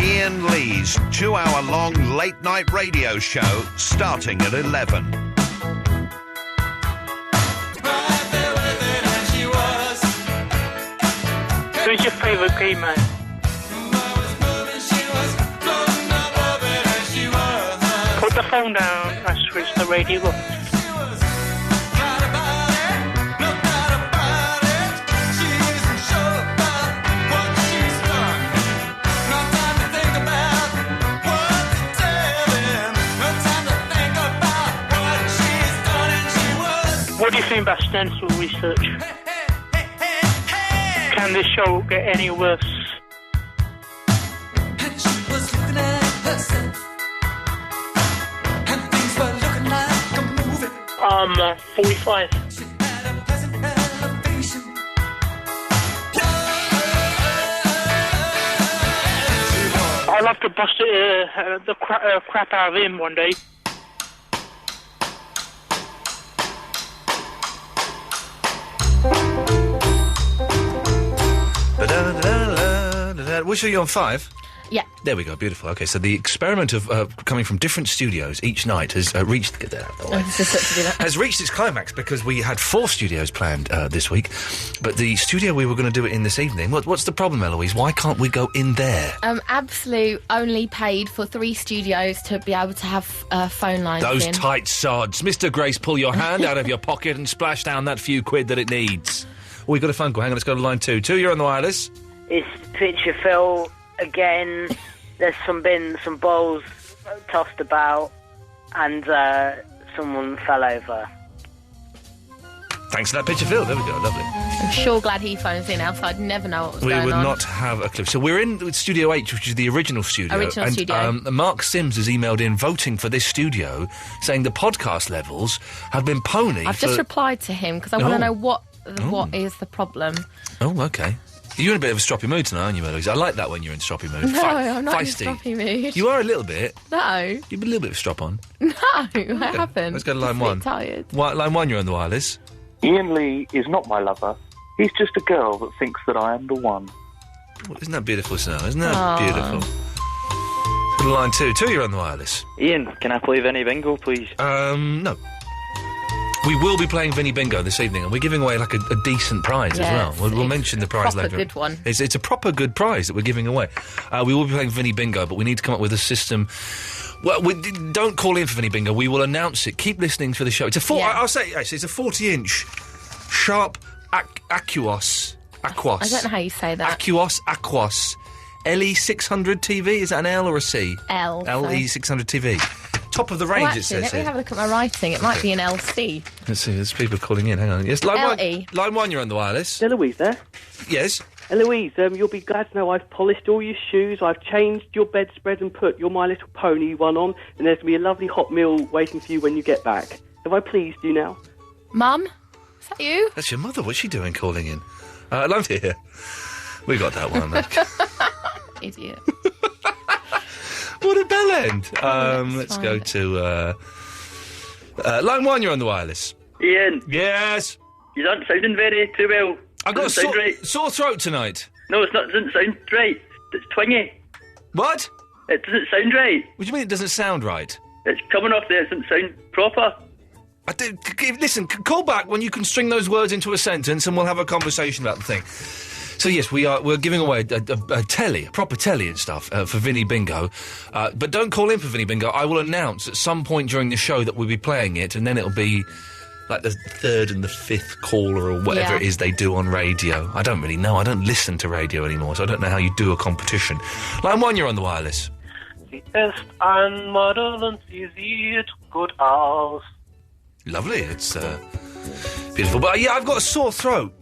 Iain Lee's 2-hour-long late-night radio show starting at 11. Who's your favourite gay man? Put the phone down and switch the radio off. What do you think about stem cell research? Can this show get any worse? I'm 45. I'll have to bust the crap out of him one day. Which are you on, 5? Yeah. There we go, beautiful. Okay, so the experiment of coming from different studios each night has reached... Get that out of the way. Has reached its climax because we had 4 studios planned this week, but the studio we were going to do it in this evening, what's the problem, Eloise? Why can't we go in there? Absolute only paid for 3 studios to be able to have phone lines Those in. tight sods. Mr. Grace, pull your hand out of your pocket and splash down that few quid that it needs. Oh, we've got a phone call. Hang on, let's go to line 2. 2, you're on the wireless. It's Picture Phil again. There's some balls tossed about, and someone fell over. Thanks for that picture, Phil. There we go, lovely. I'm sure glad he phones in, else I'd never know what was going on. We would not have a clue. So we're in Studio H, which is the original studio. Studio. Mark Sims has emailed in voting for this studio, saying the podcast levels have been pony. I've just replied to him, because I want to know what is the problem. Oh, OK. You're in a bit of a stroppy mood tonight, aren't you, Eloise? I like that when you're in a stroppy mood. No, I'm not feisty. in a stroppy mood. You are a little bit. No. You've a little bit of strop on. No, I haven't. Let's go to line 1. I'm tired. Line 1, you're on the wireless. Iain Lee is not my lover. He's just a girl that thinks that I am the one. Well, isn't that beautiful, Snow? Isn't that beautiful? Go to line 2. 2, you're on the wireless. Iain, can I play Vinny Bingo, please? No. We will be playing Vinny Bingo this evening, and we're giving away, like, a decent prize as well. We'll mention the prize later. It's a proper good one. It's a proper good prize that we're giving away. We will be playing Vinny Bingo, but we need to come up with a system... Well, don't call in for Vinny Bingo. We will announce it. Keep listening for the show. It's a I'll say, actually, it's a 40-inch sharp Aquos. I don't know how you say that. Aquos. LE600 TV. Is that an L or a C? L. LE600 TV. Top of the range, it says let me here. have a look at my writing. It might be an LC. Let's see, there's people calling in. Hang on. Yes, line 1. Line 1, you're on the wireless. Eloise there? Yes? Eloise, you'll be glad to know I've polished all your shoes, I've changed your bedspread and put your My Little Pony one on, and there's going to be a lovely hot meal waiting for you when you get back. Have I pleased you now? Mum? Is that you? That's your mother. What's she doing calling in? Love to hear. We got that one. Idiot. What a bell end. Let's go to... line 1, you're on the wireless. Iain. Yes? You aren't sounding very too well. I've got a sore throat tonight. No, it doesn't sound right. It's twingy. What? It doesn't sound right. What do you mean it doesn't sound right? It's coming off there. It doesn't sound proper. Listen, call back when you can string those words into a sentence and we'll have a conversation about the thing. So yes, we're giving away a proper telly and stuff for Vinny Bingo. But don't call in for Vinny Bingo. I will announce at some point during the show that we'll be playing it, and then it'll be like the 3rd and the 5th caller or whatever it is they do on radio. I don't really know. I don't listen to radio anymore, so I don't know how you do a competition. Line 1, you're on the wireless. Sie ist ein und sie sieht gut aus. Lovely. It's beautiful. But yeah, I've got a sore throat.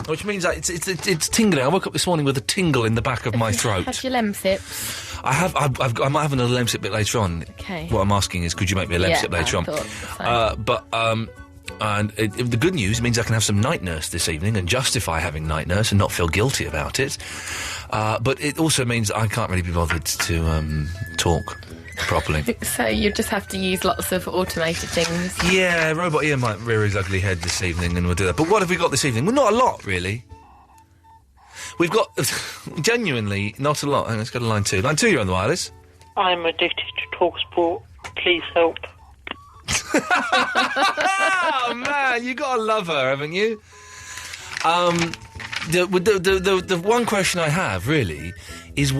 Which means that it's tingling. I woke up this morning with a tingle in the back of my throat. Had your Lemsips? I have. I might have another Lemsip bit later on. Okay. What I'm asking is, could you make me a Lemsip later on? And the good news means I can have some night nurse this evening and justify having night nurse and not feel guilty about it. But it also means I can't really be bothered to talk properly. So you just have to use lots of automated things. Yeah, Robot Iain might rear his ugly head this evening and we'll do that. But what have we got this evening? Well, not a lot, really. We've got, genuinely, not a lot. Hang on, let's go to line 2. Line 2, you're on the wireless. I'm addicted to TalkSport. Please help. Oh, man, you got to love her, haven't you? The one question I have, really, is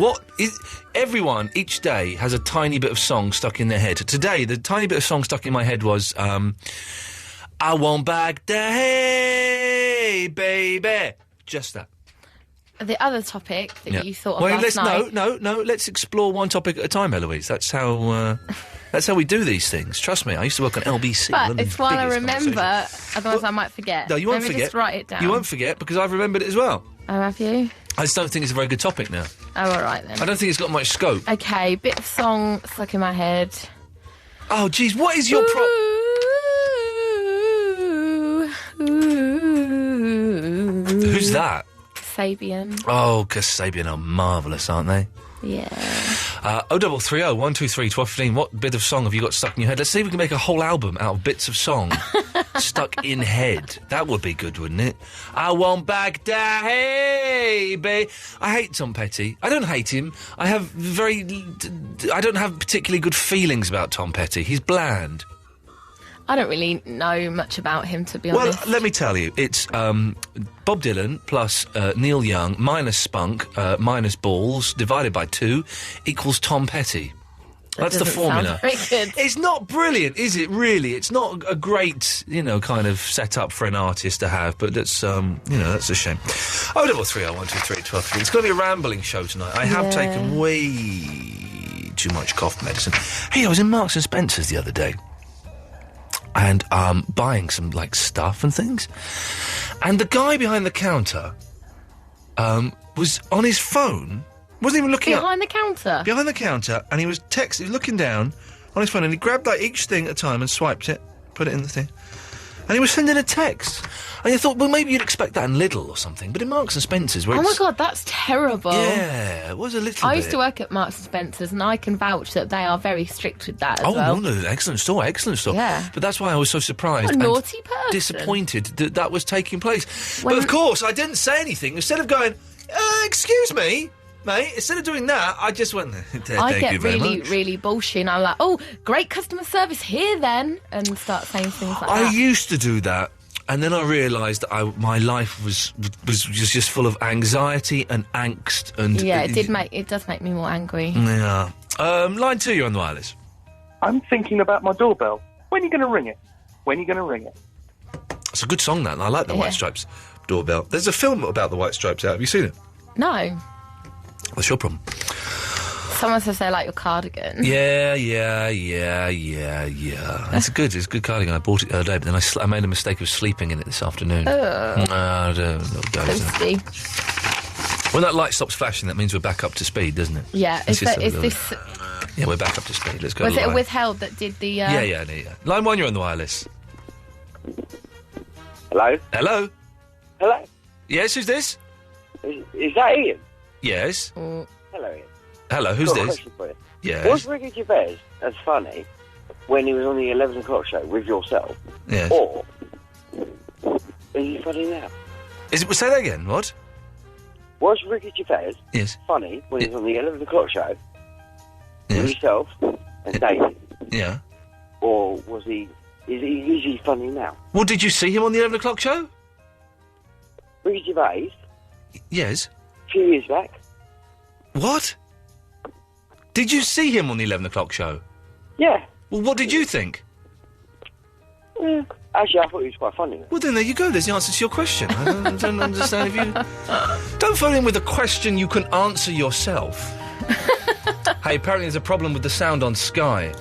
everyone, each day, has a tiny bit of song stuck in their head. Today, the tiny bit of song stuck in my head was, I want back the hey, baby. Just that. The other topic that you thought of well, last night... No, let's explore one topic at a time, Eloise. That's how we do these things. Trust me, I used to work on LBC. But London's it's while I biggest remember, otherwise I might forget. No, you won't Let me forget. just write it down. You won't forget, because I've remembered it as well. Oh, have you? I just don't think it's a very good topic now. Oh, all right, then. I don't think it's got much scope. OK, bit of song stuck in my head. Oh, geez, what is your Who's that? Sabian. Oh, Kasabian are marvellous, aren't they? Yeah. 0330 123 1215. What bit of song have you got stuck in your head? Let's see if we can make a whole album out of bits of song stuck in head. That would be good, wouldn't it? I want back the hey, babe. I hate Tom Petty. I don't hate him. I don't have particularly good feelings about Tom Petty. He's bland. I don't really know much about him, to be honest. Well, let me tell you. It's Bob Dylan plus Neil Young minus Spunk minus Balls divided by 2 equals Tom Petty. That's the formula. Very good. It's not brilliant, is it, really? It's not a great, kind of setup for an artist to have, but that's, that's a shame. 0330 123 1215. It's going to be a rambling show tonight. I have taken way too much cough medicine. Hey, I was in Marks and Spencer's the other day. And buying some, stuff and things. And the guy behind the counter was on his phone, wasn't even looking Behind the counter? Behind the counter, and he was looking down on his phone, and he grabbed, each thing at a time and swiped it, put it in the thing. And he was sending a text. And you thought, well, maybe you'd expect that in Lidl or something, but in Marks and Spencer's, where Oh, my God, that's terrible. Yeah, it was a little bit. I used to work at Marks and Spencer's, and I can vouch that they are very strict with that as well. Oh, no, excellent store. Yeah. But that's why I was so surprised. What a naughty person. Disappointed that was taking place. But, of course, I didn't say anything. Instead of going, excuse me, mate, instead of doing that, I just went, I get really bullshhy, and I'm like, oh, great customer service here then, and start saying things like that. I used to do that. And then I realised that my life was just full of anxiety and angst and... Yeah, it does make me more angry. Yeah. Line 2, you're on the wireless. I'm thinking about my doorbell. When are you going to ring it? When are you going to ring it? It's a good song, that, and I like the White Stripes doorbell. There's a film about the White Stripes out. Have you seen it? No. That's your problem. Someone says they like your cardigan. Yeah. It's a good cardigan. I bought it the other day, but then I made a mistake of sleeping in it this afternoon. Toasty. When that light stops flashing, that means we're back up to speed, doesn't it? Yeah. Is this... Yeah, we're back up to speed. Let's go. Was it a withheld that did the... Yeah. Line 1, you're on the wireless. Hello? Hello? Hello? Yes, who's this? Is that Ian? Yes. Hello, Ian. Hello, who's Got a this? question for you. Yes. Was Ricky Gervais as funny when he was on the 11 o'clock show with yourself? Yes. Or is he funny now? Say that again, what? Was Ricky Gervais funny when he was on the 11 o'clock show with yourself and David? Yeah. Or was he... Is he funny now? Well, did you see him on the 11 o'clock show? Ricky Gervais? Yes. A few years back. What? Did you see him on the 11 o'clock show? Yeah. Well, what did you think? Actually, I thought he was quite funny. Well, then there you go. There's the answer to your question. I don't understand if you... Don't phone in with a question you can answer yourself. Hey, apparently there's a problem with the sound on Sky.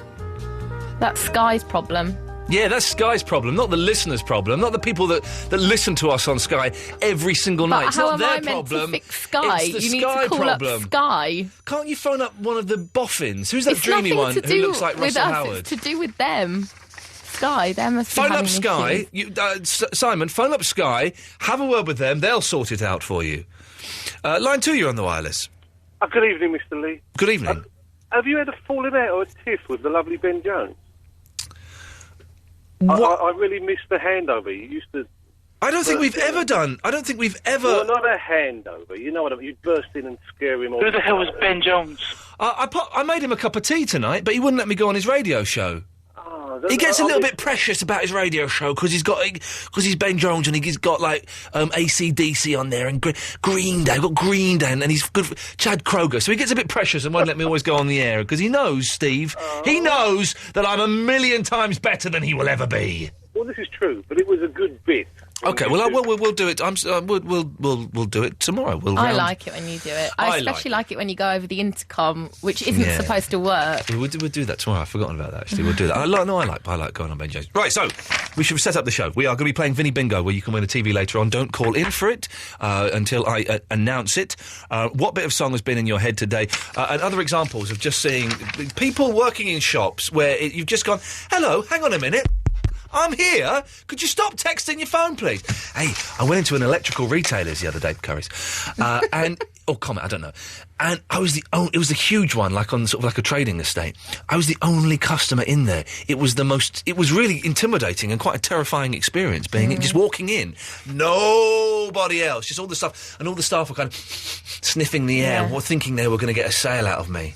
That's Sky's problem. Yeah, that's Sky's problem, not the listeners' problem, not the people that listen to us on Sky every single night. It's not their problem. Meant to fix Sky? It's the you Sky need to call problem. Up Sky. Can't you phone up one of the boffins? Who's that It's dreamy nothing one to who do looks like with Russell us, Howard? It's to do with them. Sky, they must be Phone having up Sky. issues. Simon, phone up Sky, have a word with them, they'll sort it out for you. Line 2, you're on the wireless. Good evening, Mr. Lee. Good evening. Have you had a falling out or a tiff with the lovely Ben Jones? What? I really missed the handover. You used to I don't think we've ever done... I don't think we've ever... Well, not a handover. You know what I mean? You'd burst in and scare him off. Who the hell was Ben Jones? I made him a cup of tea tonight, but he wouldn't let me go on his radio show. He gets a little bit precious about his radio show because he's Ben Jones and he's got like AC/DC on there and Green Day. I've got Green Day and he's good for Chad Kroger, so he gets a bit precious and won't let me always go on the air because he knows, Steve. He knows that I'm a million times better than he will ever be. Well, this is true, but it was a good bit. Okay, well, we'll do it. We'll do it tomorrow. I like it when you do it. I especially like it when you go over the intercom, which isn't supposed to work. We'll do that tomorrow. I've forgotten about that. Actually, we'll do that. I like going on Ben Jones. Right, so we should set up the show. We are going to be playing Vinny Bingo, where you can win a TV later on. Don't call in for it until I announce it. What bit of song has been in your head today? And other examples of just seeing people working in shops where you've just gone, "Hello, hang on a minute. I'm here. Could you stop texting your phone, please?" Hey, I went into an electrical retailer's the other day, Currys, or Comet, I don't know. And I was it was a huge one, like on sort of like a trading estate. I was the only customer in there. It was really intimidating and quite a terrifying experience just walking in. Nobody else, just all the stuff. And all the staff were kind of sniffing the air, thinking they were going to get a sale out of me.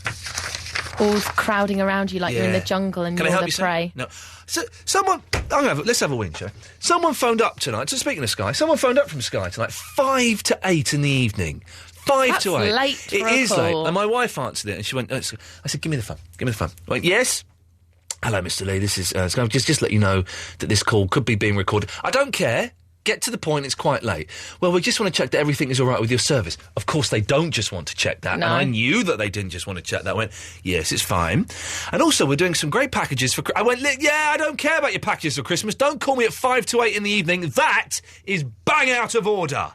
All crowding around you like you're in the jungle and you're the prey. No. So, let's have a win, shall we? Someone phoned up tonight, so speaking of Sky, someone phoned up from Sky tonight, 5 to 8 in the evening. 5 to 8. Late. It is late. And my wife answered it and she went, I said, give me the phone. I went, yes? Hello, Mr. Lee, this is Sky. Just let you know that this call could be being recorded. I don't care. Get to the point, it's quite late. Well, we just want to check that everything is all right with your service. Of course, they don't just want to check that. No. And I knew that they didn't just want to check that. I went, yes, it's fine. And also, we're doing some great packages for... I went, I don't care about your packages for Christmas. Don't call me at 5 to 8 in the evening. That is bang out of order.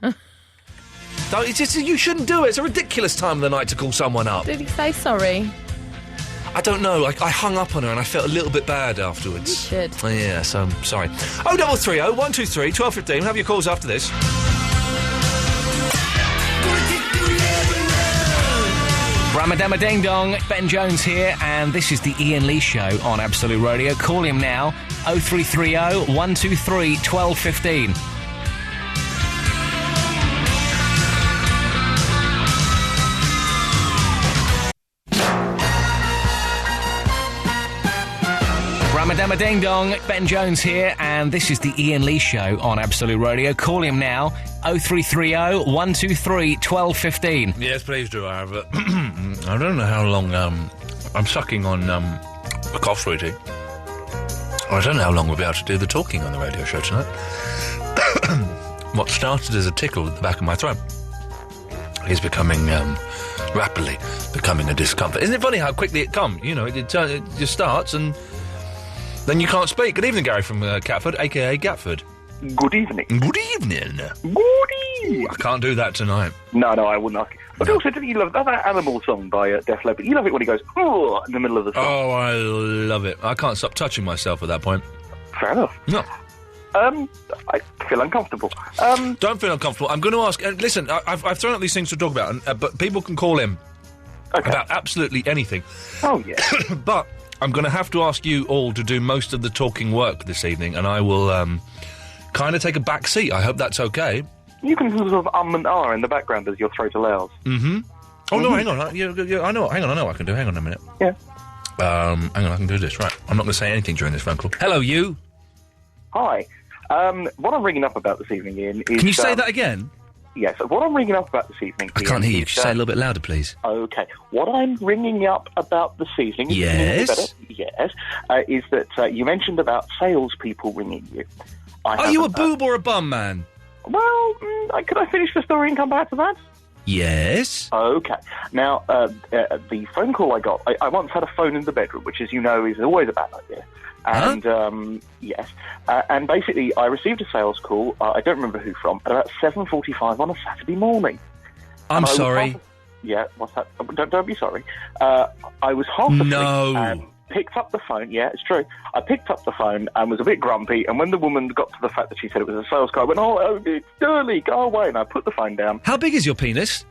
You shouldn't do it. It's a ridiculous time of the night to call someone up. Did he say sorry? I don't know. I hung up on her and I felt a little bit bad afterwards. You should. Yeah, so I'm sorry. 0330 123 1215. We'll have your calls after this. Ramadama Ding Dong, Ben Jones here, and this is the Iain Lee Show on Absolute Radio. Call him now, 0330 123 1215. Ramadama Ding Dong, Ben Jones here, and this is the Iain Lee Show on Absolute Radio. Call him now, 0330 123 1215. Yes, please do, I don't know how long I'm sucking on a cough sweetie. I don't know how long we'll be able to do the talking on the radio show tonight. What started as a tickle at the back of my throat is becoming rapidly becoming a discomfort. Isn't it funny how quickly it comes? You know, it just starts and then you can't speak. Good evening, Gary from Catford, a.k.a. Gatford. Good evening. Good evening. Good evening. I can't do that tonight. No, I wouldn't ask you. But also, didn't you love that Animal song by Def Leppard? You love it when he goes, oh, in the middle of the song. Oh, I love it. I can't stop touching myself at that point. Fair enough. No. I feel uncomfortable. Don't feel uncomfortable. I'm going to ask... listen, I've thrown out these things to talk about, but people can call in about absolutely anything. Oh, yeah. But I'm going to have to ask you all to do most of the talking work this evening, and I will kind of take a back seat. I hope that's okay. You can sort of and ah in the background as your throat allows. Mm-hmm. Oh, no, hang on. I know. Hang on, I know what I can do. Hang on a minute. Yeah. Hang on, I can do this. Right. I'm not going to say anything during this phone call. Hello, you. Hi. What I'm ringing up about this evening, Ian, is... Can you say that again? Yes. What I'm ringing up about this evening... I can't hear you. Could you say it a little bit louder, please? Okay. What I'm ringing up about this evening... Yes? Yes. Is that you mentioned about salespeople ringing you. Are you a boob or a bum man? Well, could I finish the story and come back to that? Yes. Okay. Now, the phone call I got... I once had a phone in the bedroom, which, as you know, is always a bad idea. And, yes. And basically, I received a sales call, I don't remember who from, at about 7:45 on a Saturday morning. I'm sorry. What's that? Don't be sorry. I was half asleep and picked up the phone. Yeah, it's true. I picked up the phone and was a bit grumpy, and when the woman got to the fact that she said it was a sales call, I went, oh, it's early, go away, and I put the phone down. How big is your penis?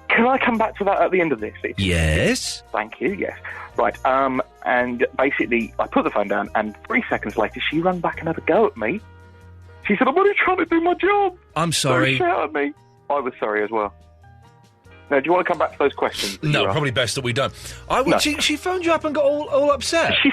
Can I come back to that at the end of this? Yes. Thank you, yes. Right, and basically, I put the phone down, and 3 seconds later, she rang back and had a go at me. She said, I'm only trying to do my job. I'm sorry. Don't shout at me. I was sorry as well. Now, do you want to come back to those questions? No, probably best that we don't. No. She phoned you up and got all upset. She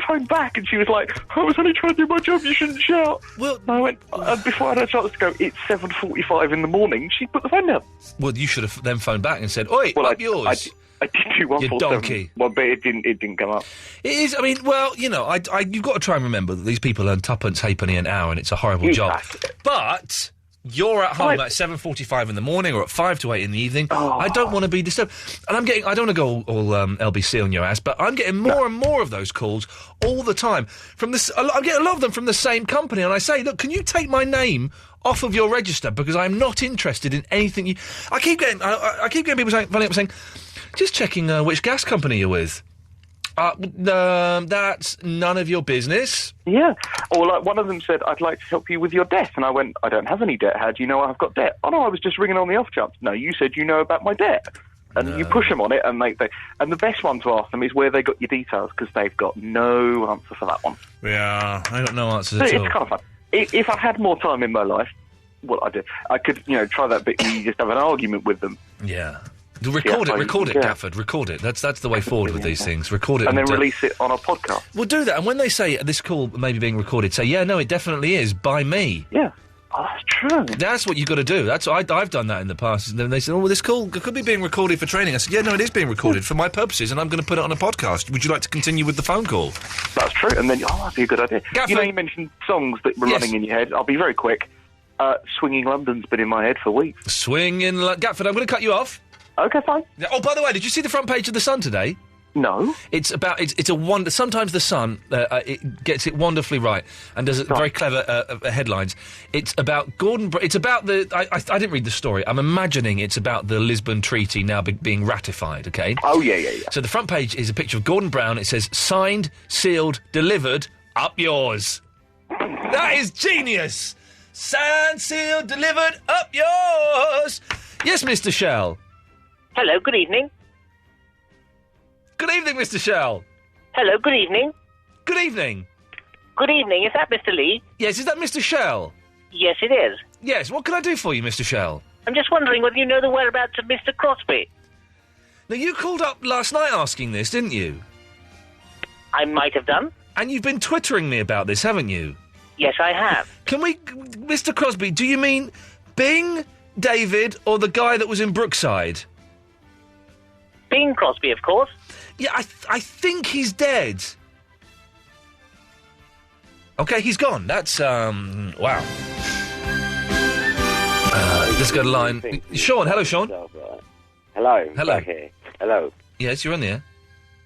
phoned back and she was like, I was only trying to do my job, you shouldn't shout. Well, I went, before I had a chance to go, it's 7:45 in the morning, she put the phone down. Well, you should have then phoned back and said, oi, up yours. I did do 147. You donkey. Well, but it didn't come up. It is, I mean, well, you know, you've got to try and remember that these people earn tuppence halfpenny an hour and it's a horrible job. But you're at home at 7:45 in the morning or at 5 to 8 in the evening. I don't want to be disturbed. And I don't want to go all LBC on your ass, but I'm getting more and more of those calls all the time. I'm getting a lot of them from the same company, and I say, look, can you take my name off of your register because I'm not interested in anything you... I keep getting people phoning up saying, just checking which gas company you're with. That's none of your business. Yeah. Or like one of them said, I'd like to help you with your debt. And I went, I don't have any debt. How do you know I've got debt? Oh, no, I was just ringing on the off chance. No, you said you know about my debt. And you push them on it, and and the best one to ask them is where they got your details, because they've got no answer for that one. Yeah, I got no answers at all. It's kind of fun. If I had more time in my life, what I do, I could, try that bit where you just have an argument with them. Yeah. Record it, Gafford. Record it. That's the way forward with these things. Record it and then release it on a podcast. We'll do that. And when they say this call may be being recorded, say, yeah, no, it definitely is by me. Yeah. Oh, that's true. That's what you've got to do. I've done that in the past. And then they said, oh, well, this call could be being recorded for training. I said, yeah, no, it is being recorded for my purposes, and I'm going to put it on a podcast. Would you like to continue with the phone call? That's true. And then, that'd be a good idea. Gafford. You mentioned songs that were running in your head. I'll be very quick. Swinging London's been in my head for weeks. Gafford, I'm going to cut you off. Okay, fine. Oh, by the way, did you see the front page of The Sun today? No. It's a wonder. Sometimes The Sun it gets it wonderfully right and does very clever headlines. It's about Gordon. It's about the. I didn't read the story. I'm imagining it's about the Lisbon Treaty now being ratified. Okay. Oh yeah. So the front page is a picture of Gordon Brown. It says signed, sealed, delivered. Up yours. That is genius. Signed, sealed, delivered. Up yours. Yes, Mr. Shell. Hello, good evening. Good evening, Mr. Shell. Hello, good evening. Good evening. Good evening, is that Mr. Lee? Yes, is that Mr. Shell? Yes, it is. Yes, what can I do for you, Mr. Shell? I'm just wondering whether you know the whereabouts of Mr. Crosby. Now, you called up last night asking this, didn't you? I might have done. And you've been twittering me about this, haven't you? Yes, I have. Can we... Mr. Crosby, do you mean Bing, David, or the guy that was in Brookside? Bing Crosby, of course. Yeah, I think he's dead. Okay, he's gone. That's, wow. Let's go to line. Sean, hello, Sean. Hello. Hello. Here. Hello. Yes, you're on the air.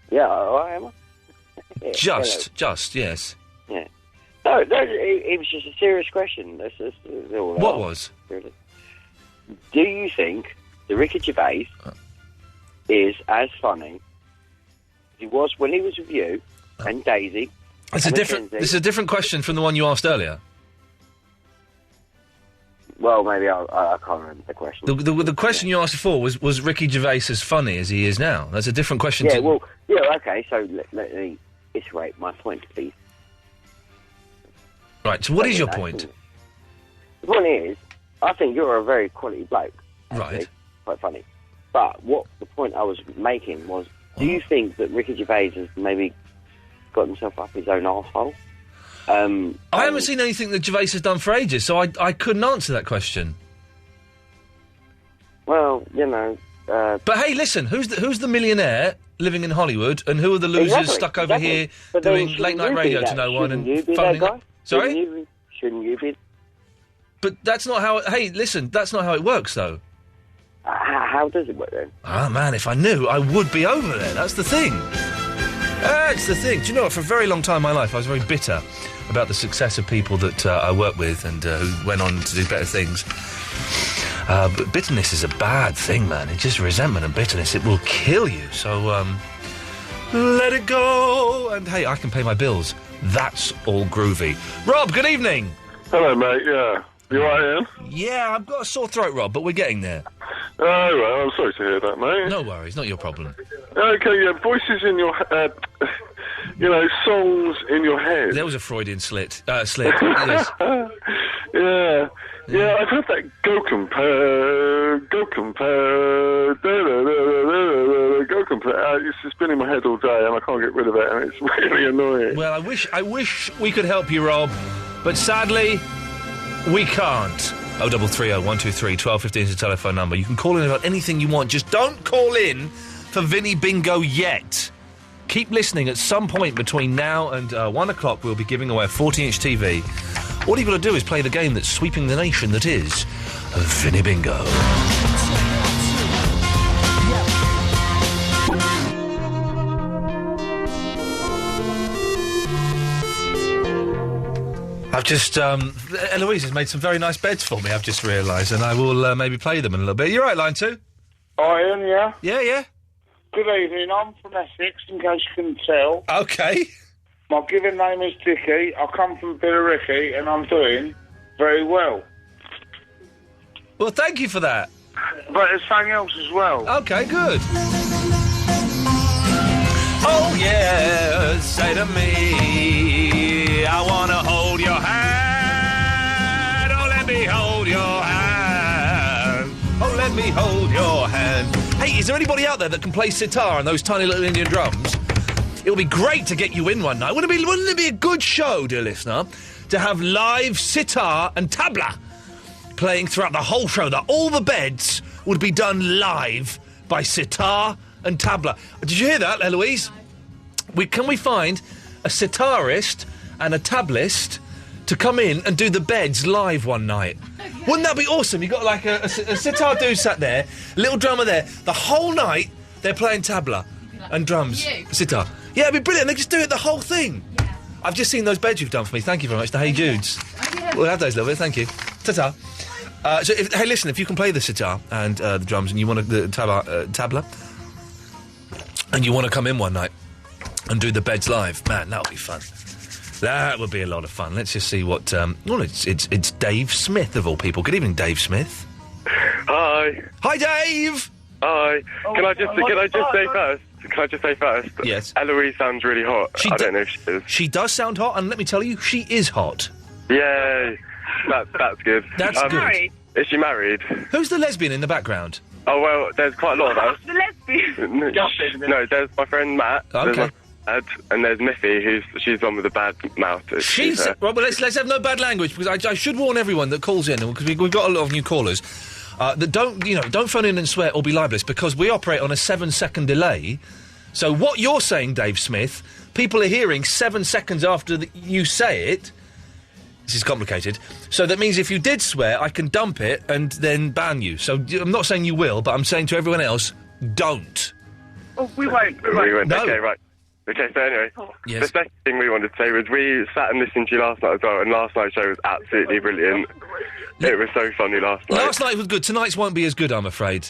Yeah, I am. Yeah, just, yes. Yeah. No, it was just a serious question. That's all what was? Really. Do you think the Ricky Gervais is as funny as he was when he was with you and Daisy? This is a different question from the one you asked earlier. Well, maybe I can't remember the question. The question you asked before was Ricky Gervais as funny as he is now? That's a different question. Okay, so let me iterate my point, please. Right, so what is your point? The point is, I think you're a very quality bloke. Actually, right. Quite funny. But what the point I was making was, do you think that Ricky Gervais has maybe got himself up his own arsehole? I haven't seen anything that Gervais has done for ages, so I couldn't answer that question. Well, but hey, listen, who's the millionaire living in Hollywood, and who are the losers stuck over here doing late night radio to no one and phoning up? Sorry? Shouldn't you be? But that's not how... Hey, listen, that's not how it works, though. How does it work, then? Ah, man, if I knew, I would be over there. That's the thing. That's the thing. Do you know what? For a very long time in my life, I was very bitter about the success of people that I worked with and who went on to do better things. But bitterness is a bad thing, man. It's just resentment and bitterness. It will kill you. So, let it go. And, hey, I can pay my bills. That's all groovy. Rob, good evening. Hello, mate. Yeah. You all right, Ian? Yeah, I've got a sore throat, Rob, but we're getting there. Oh, right. I'm sorry to hear that, mate. No worries. Not your problem. Okay, yeah. Voices in your head. Songs in your head. There was a Freudian slip. Yes. Yeah. Yeah, I've heard that go compare, go compare. It's just been in my head all day and I can't get rid of it and it's really annoying. Well, I wish we could help you, Rob, but sadly, we can't. 0330 123 1215 is the telephone number. You can call in about anything you want. Just don't call in for Vinny Bingo yet. Keep listening. At some point between now and 1 o'clock, we'll be giving away a 40-inch TV. All you've got to do is play the game that's sweeping the nation that is Vinny Bingo. I've just, Eloise has made some very nice beds for me, I've just realised, and I will maybe play them in a little bit. You're right, line 2? Ian, yeah? Yeah. Good evening, I'm from Essex, in case you couldn't tell. Okay. My given name is Dickie, I come from Billericay, and I'm doing very well. Well, thank you for that. But there's something else as well. Okay, good. Oh, yeah, say to me, I want to hold your hand. Oh, let me hold your hand. Oh, let me hold your hand. Hey, is there anybody out there that can play sitar on those tiny little Indian drums? It would be great to get you in one night. Wouldn't it be a good show, dear listener, to have live sitar and tabla playing throughout the whole show, that all the beds would be done live by sitar and tabla. Did you hear that, Eloise? Can we find a sitarist and a tablist to come in and do the beds live one night? Wouldn't that be awesome? You've got like a sitar dude sat there, a little drummer there, the whole night they're playing tabla and drums, sitar. Yeah, it'd be brilliant. They just do it the whole thing. Yeah. I've just seen those beds you've done for me. Thank you very much. The Hey Judes. Oh, yeah. We'll have those a little bit. Thank you. Ta-ta. Hey, listen, if you can play the sitar and the drums and you want the tabla, and you want to come in one night and do the beds live, man, that would be fun. That would be a lot of fun. Let's just see what... it's Dave Smith, of all people. Good evening, Dave Smith. Hi. Hi, Dave! Hi. Can I just say first? Yes. Eloise sounds really hot. I don't know if she is. She does sound hot, and let me tell you, she is hot. Yay. That's good. That's good. Is she married? Who's the lesbian in the background? Oh, well, there's quite a lot of us. The lesbian? No, there's my friend Matt. Okay. There's my dad, and there's Miffy, she's the one with the bad mouth. Well, let's have no bad language, because I should warn everyone that calls in, because we've got a lot of new callers, that don't phone in and swear or be libelous, because we operate on a 7-second delay. So what you're saying, Dave Smith, people are hearing 7 seconds after you say it. This is complicated. So that means if you did swear, I can dump it and then ban you. So I'm not saying you will, but I'm saying to everyone else, don't. Oh, we won't. No. Okay, right. Okay, so anyway, yes. The second thing we wanted to say was we sat and listened to you last night as well, and last night's show was absolutely brilliant. It was so funny last night. Last night was good. Tonight's won't be as good, I'm afraid.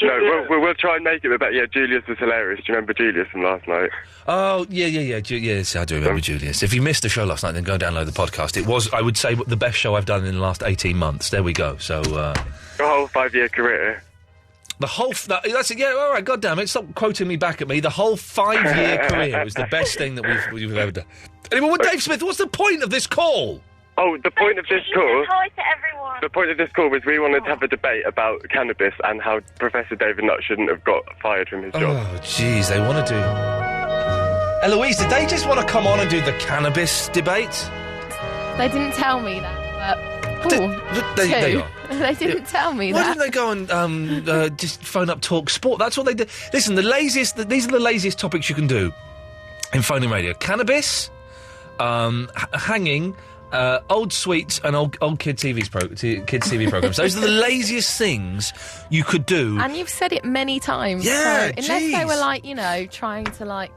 No, we'll try and make it a bit. Yeah, Julius was hilarious. Do you remember Julius from last night? Oh, yeah. Yes, I do remember Julius. If you missed the show last night, then go and download the podcast. It was, I would say, the best show I've done in the last 18 months. There we go. So, your whole 5-year career. The whole... that's it, yeah, all right, God damn it. Stop quoting me back at me. The whole 5-year career was the best thing that we've ever done. Anyway, Dave Smith, what's the point of this call? Oh, the point of this call... Hi to everyone. The point of this call was we wanted to have a debate about cannabis and how Professor David Nutt shouldn't have got fired from his job. Oh, jeez, they want to do... Eloise, did they just want to come on and do the cannabis debate? They didn't tell me that, but... There you are. They didn't tell me Why that. didn't they go and just phone up Talk Sport? That's what they did. Listen, these are the laziest topics you can do in phoning radio. Cannabis, hanging, old sweets, and old kids TV programs. Those are the laziest things you could do. And you've said it many times. Yeah, so unless they were trying to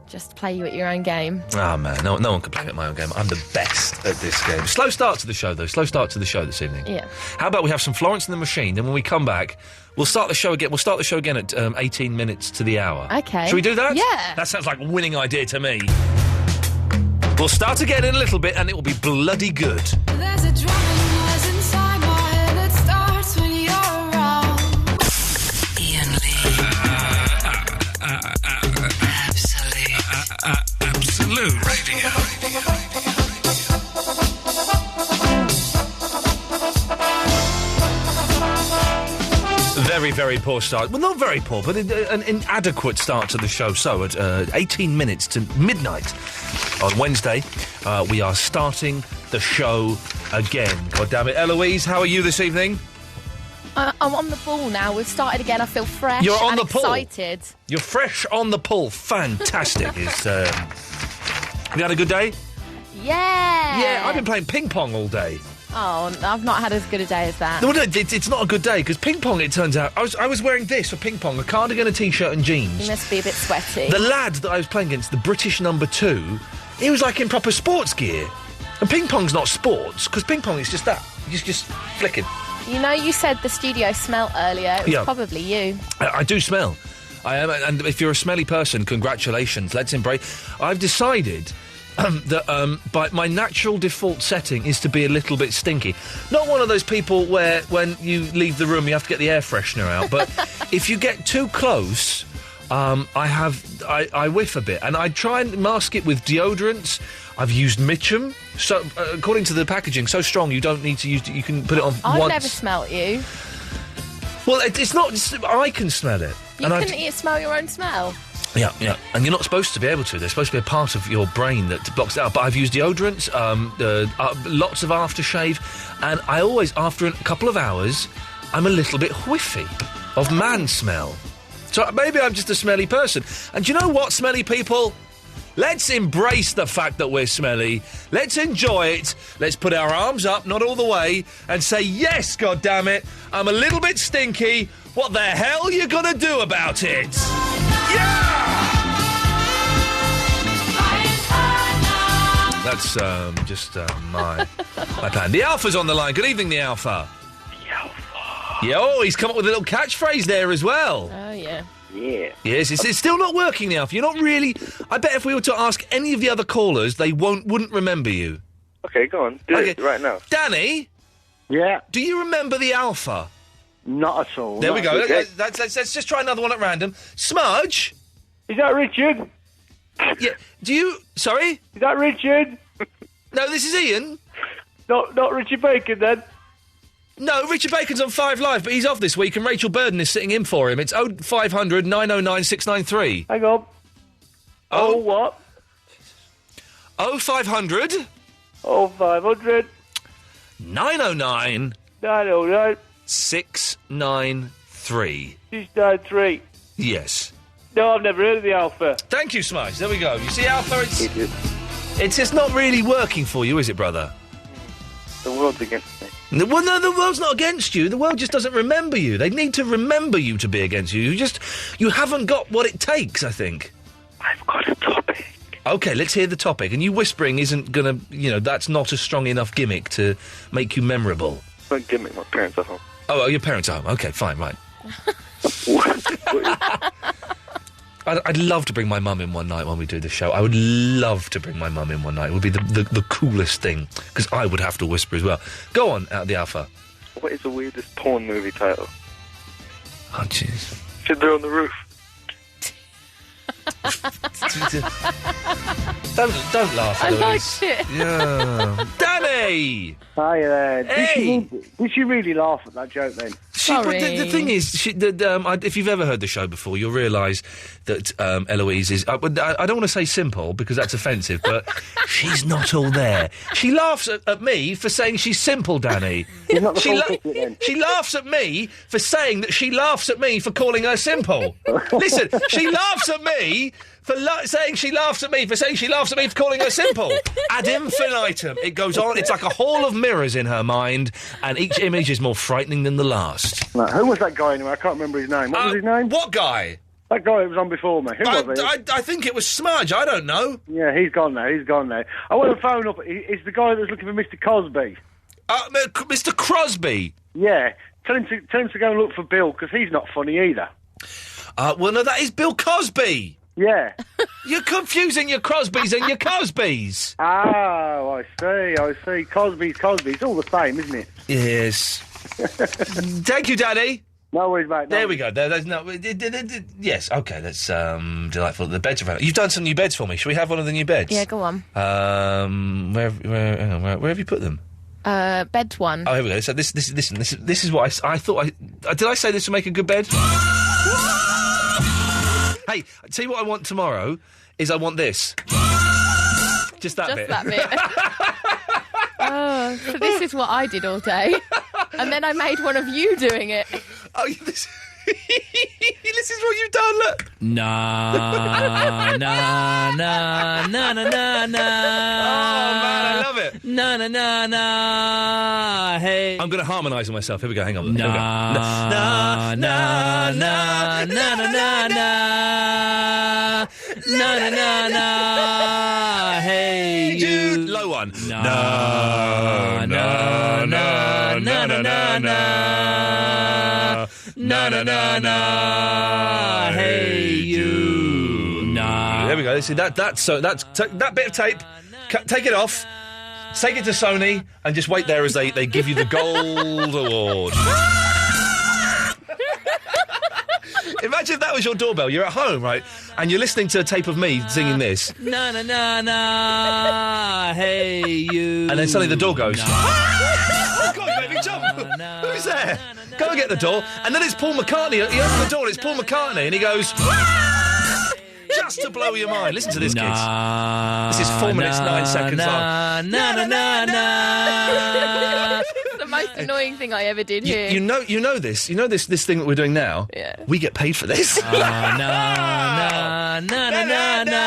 just play you at your own game. Oh, man, no one can play me at my own game. I'm the best at this game. Slow start to the show, though. Slow start to the show this evening. Yeah. How about we have some Florence and the Machine, then when we come back, we'll start the show again. We'll start the show again at 18 minutes to the hour. Okay. Shall we do that? Yeah. That sounds like a winning idea to me. We'll start again in a little bit, and it will be bloody good. There's a drumming noise inside my head that starts when you're around. Iain Absolute Radio. very poor start. Well, not very poor, but an inadequate start to the show. So, at 18 minutes to midnight on Wednesday, we are starting the show again. God damn it. Eloise, how are you this evening? I'm on the ball now. We've started again. I feel fresh. You're on and the pull. excited. You're fresh on the pull. Fantastic. Have you had a good day? Yeah. Yeah, I've been playing ping pong all day. Oh, I've not had as good a day as that. No, it's not a good day, because ping pong, it turns out... I was wearing this for ping pong, a cardigan, a T-shirt and jeans. You must be a bit sweaty. The lad that I was playing against, the British number 2, he was like in proper sports gear. And ping pong's not sports, because ping pong is just that. You're just flicking. You know, you said the studio smelled earlier. It was probably you. I do smell. I am, and if you're a smelly person, congratulations. Let's embrace... I've decided... that by my natural default setting is to be a little bit stinky. Not one of those people where when you leave the room you have to get the air freshener out, but if you get too close, I whiff a bit, and I try and mask it with deodorants. I've used Mitchum, so according to the packaging, so strong you don't need to use it. You can put it on I've once. never smelt you. Well, it's not. I can smell it. You couldn't smell your own smell. Yeah, and you're not supposed to be able to. There's supposed to be a part of your brain that blocks it out. But I've used deodorants, lots of aftershave, and I always, after a couple of hours, I'm a little bit whiffy of man smell. So maybe I'm just a smelly person. And do you know what, smelly people? Let's embrace the fact that we're smelly. Let's enjoy it. Let's put our arms up, not all the way, and say, yes, goddammit, I'm a little bit stinky. What the hell are you going to do about it? That's just my plan. The Alpha's on the line. Good evening, the Alpha. The Alpha. Yeah, oh, he's come up with a little catchphrase there as well. Oh, yeah. Yeah. Yes, it's still not working, the Alpha. You're not really... I bet if we were to ask any of the other callers, they wouldn't remember you. Okay, go on. Do it right now. Danny? Yeah? Do you remember the Alpha? Not at all. There we go. Okay. Let's just try another one at random. Smudge? Is that Richard? Yeah. Do you... Sorry? Is that Richard? No, this is Ian. Not Richard Bacon, then? No, Richard Bacon's on 5 Live, but he's off this week, and Rachel Burden is sitting in for him. It's 0500 909 693. Hang on. Oh, what? 0500... 0500... 909... 909... 693. 693. Yes. No, I've never heard of the Alpha. Thank you, Smudge. There we go. You see, Alpha, it's just not really working for you, is it, brother? The world's against me. Well, no, the world's not against you. The world just doesn't remember you. They need to remember you to be against you. You haven't got what it takes, I think. I've got a topic. OK, let's hear the topic. And you whispering isn't going to, that's not a strong enough gimmick to make you memorable. It's not a gimmick, my parents are home. Oh, your parents are home. OK, fine, right. I'd love to bring my mum in one night when we do the show. I would love to bring my mum in one night. It would be the coolest thing, because I would have to whisper as well. Go on, out of the Alpha. What is the weirdest porn movie title? Oh, jeez. Fiddler on the Roof. Don't laugh, I Eloise. liked it. Yeah. Danny! Hi there. Hey! Did she really laugh at that joke, then? But the thing is, if you've ever heard the show before, you'll realise that Eloise is... I don't want to say simple, because that's offensive, but she's not all there. She laughs at me for saying she's simple, Danny. She's not the full ticket, then. She laughs at me for saying that she laughs at me for calling her simple. Listen, she laughs at me for saying she laughs at me for saying she laughs at me for calling her simple. Ad infinitum. It goes on. It's like a hall of mirrors in her mind, and each image is more frightening than the last. Right, who was that guy anyway? I can't remember his name. What was his name? What guy? That guy that was on before me. Who was he? I think it was Smudge. I don't know. Yeah, he's gone now. I want to phone up. It's the guy that was looking for Mr. Cosby. Mr. Crosby? Yeah. Tell him to go and look for Bill, because he's not funny either. Well, no, that is Bill Cosby. Yeah. You're confusing your Crosbys and your Cosbys. Oh, I see. Cosby's Cosby. It's all the same, isn't it? Yes. Thank you, Daddy. No worries, mate. There we go. There's no... Yes, OK, that's delightful. The beds are found. You've done some new beds for me. Shall we have one of the new beds? Yeah, go on. Where have you put them? Bed one. Oh, here we go. So this is what I thought. Did I say this would make a good bed? Hey, I tell you what I want tomorrow is I want this. Just that bit. That bit. Oh, so this is what I did all day, and then I made one of you doing it. Oh, this is what you've done. Look. Na na na na na na na. Oh man, I love it. Na na na na. Hey. I'm going to harmonise with myself. Here we go. Hang on. Na na na na na na na. Na na na na. Hey Jude. Low one. Na na na na na na na. Na na na na. Hey you. Na. There we go. See that bit of tape. Take it off. Take it to Sony and just wait there as they give you the gold award. Imagine if that was your doorbell. You're at home, right? And you're listening to a tape of me singing this. Na na na na. Hey you. And then suddenly the door goes. Oh God, you made me jump. Who's there? Go and get the door. And then it's Paul McCartney. He opens the door and it's Paul McCartney and he goes... Just to blow your mind. Listen to this, kids. This is 4 minutes, 9 seconds long. Na na na na. It's the most annoying thing I ever did here. You know this. You know this thing that we're doing now? Yeah. We get paid for this. Na na na na na na.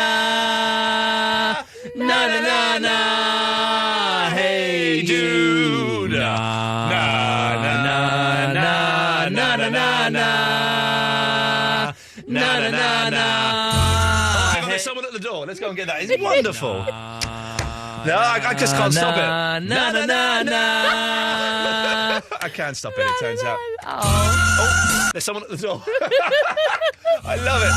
Na na na na. Hey Jude. Na na na na na na na. Na na na na. There's someone at the door. Let's go and get that. It's wonderful. No, I just can't stop it. Na na na na. I can't stop it, it turns out. Oh, there's someone at the door. I love it.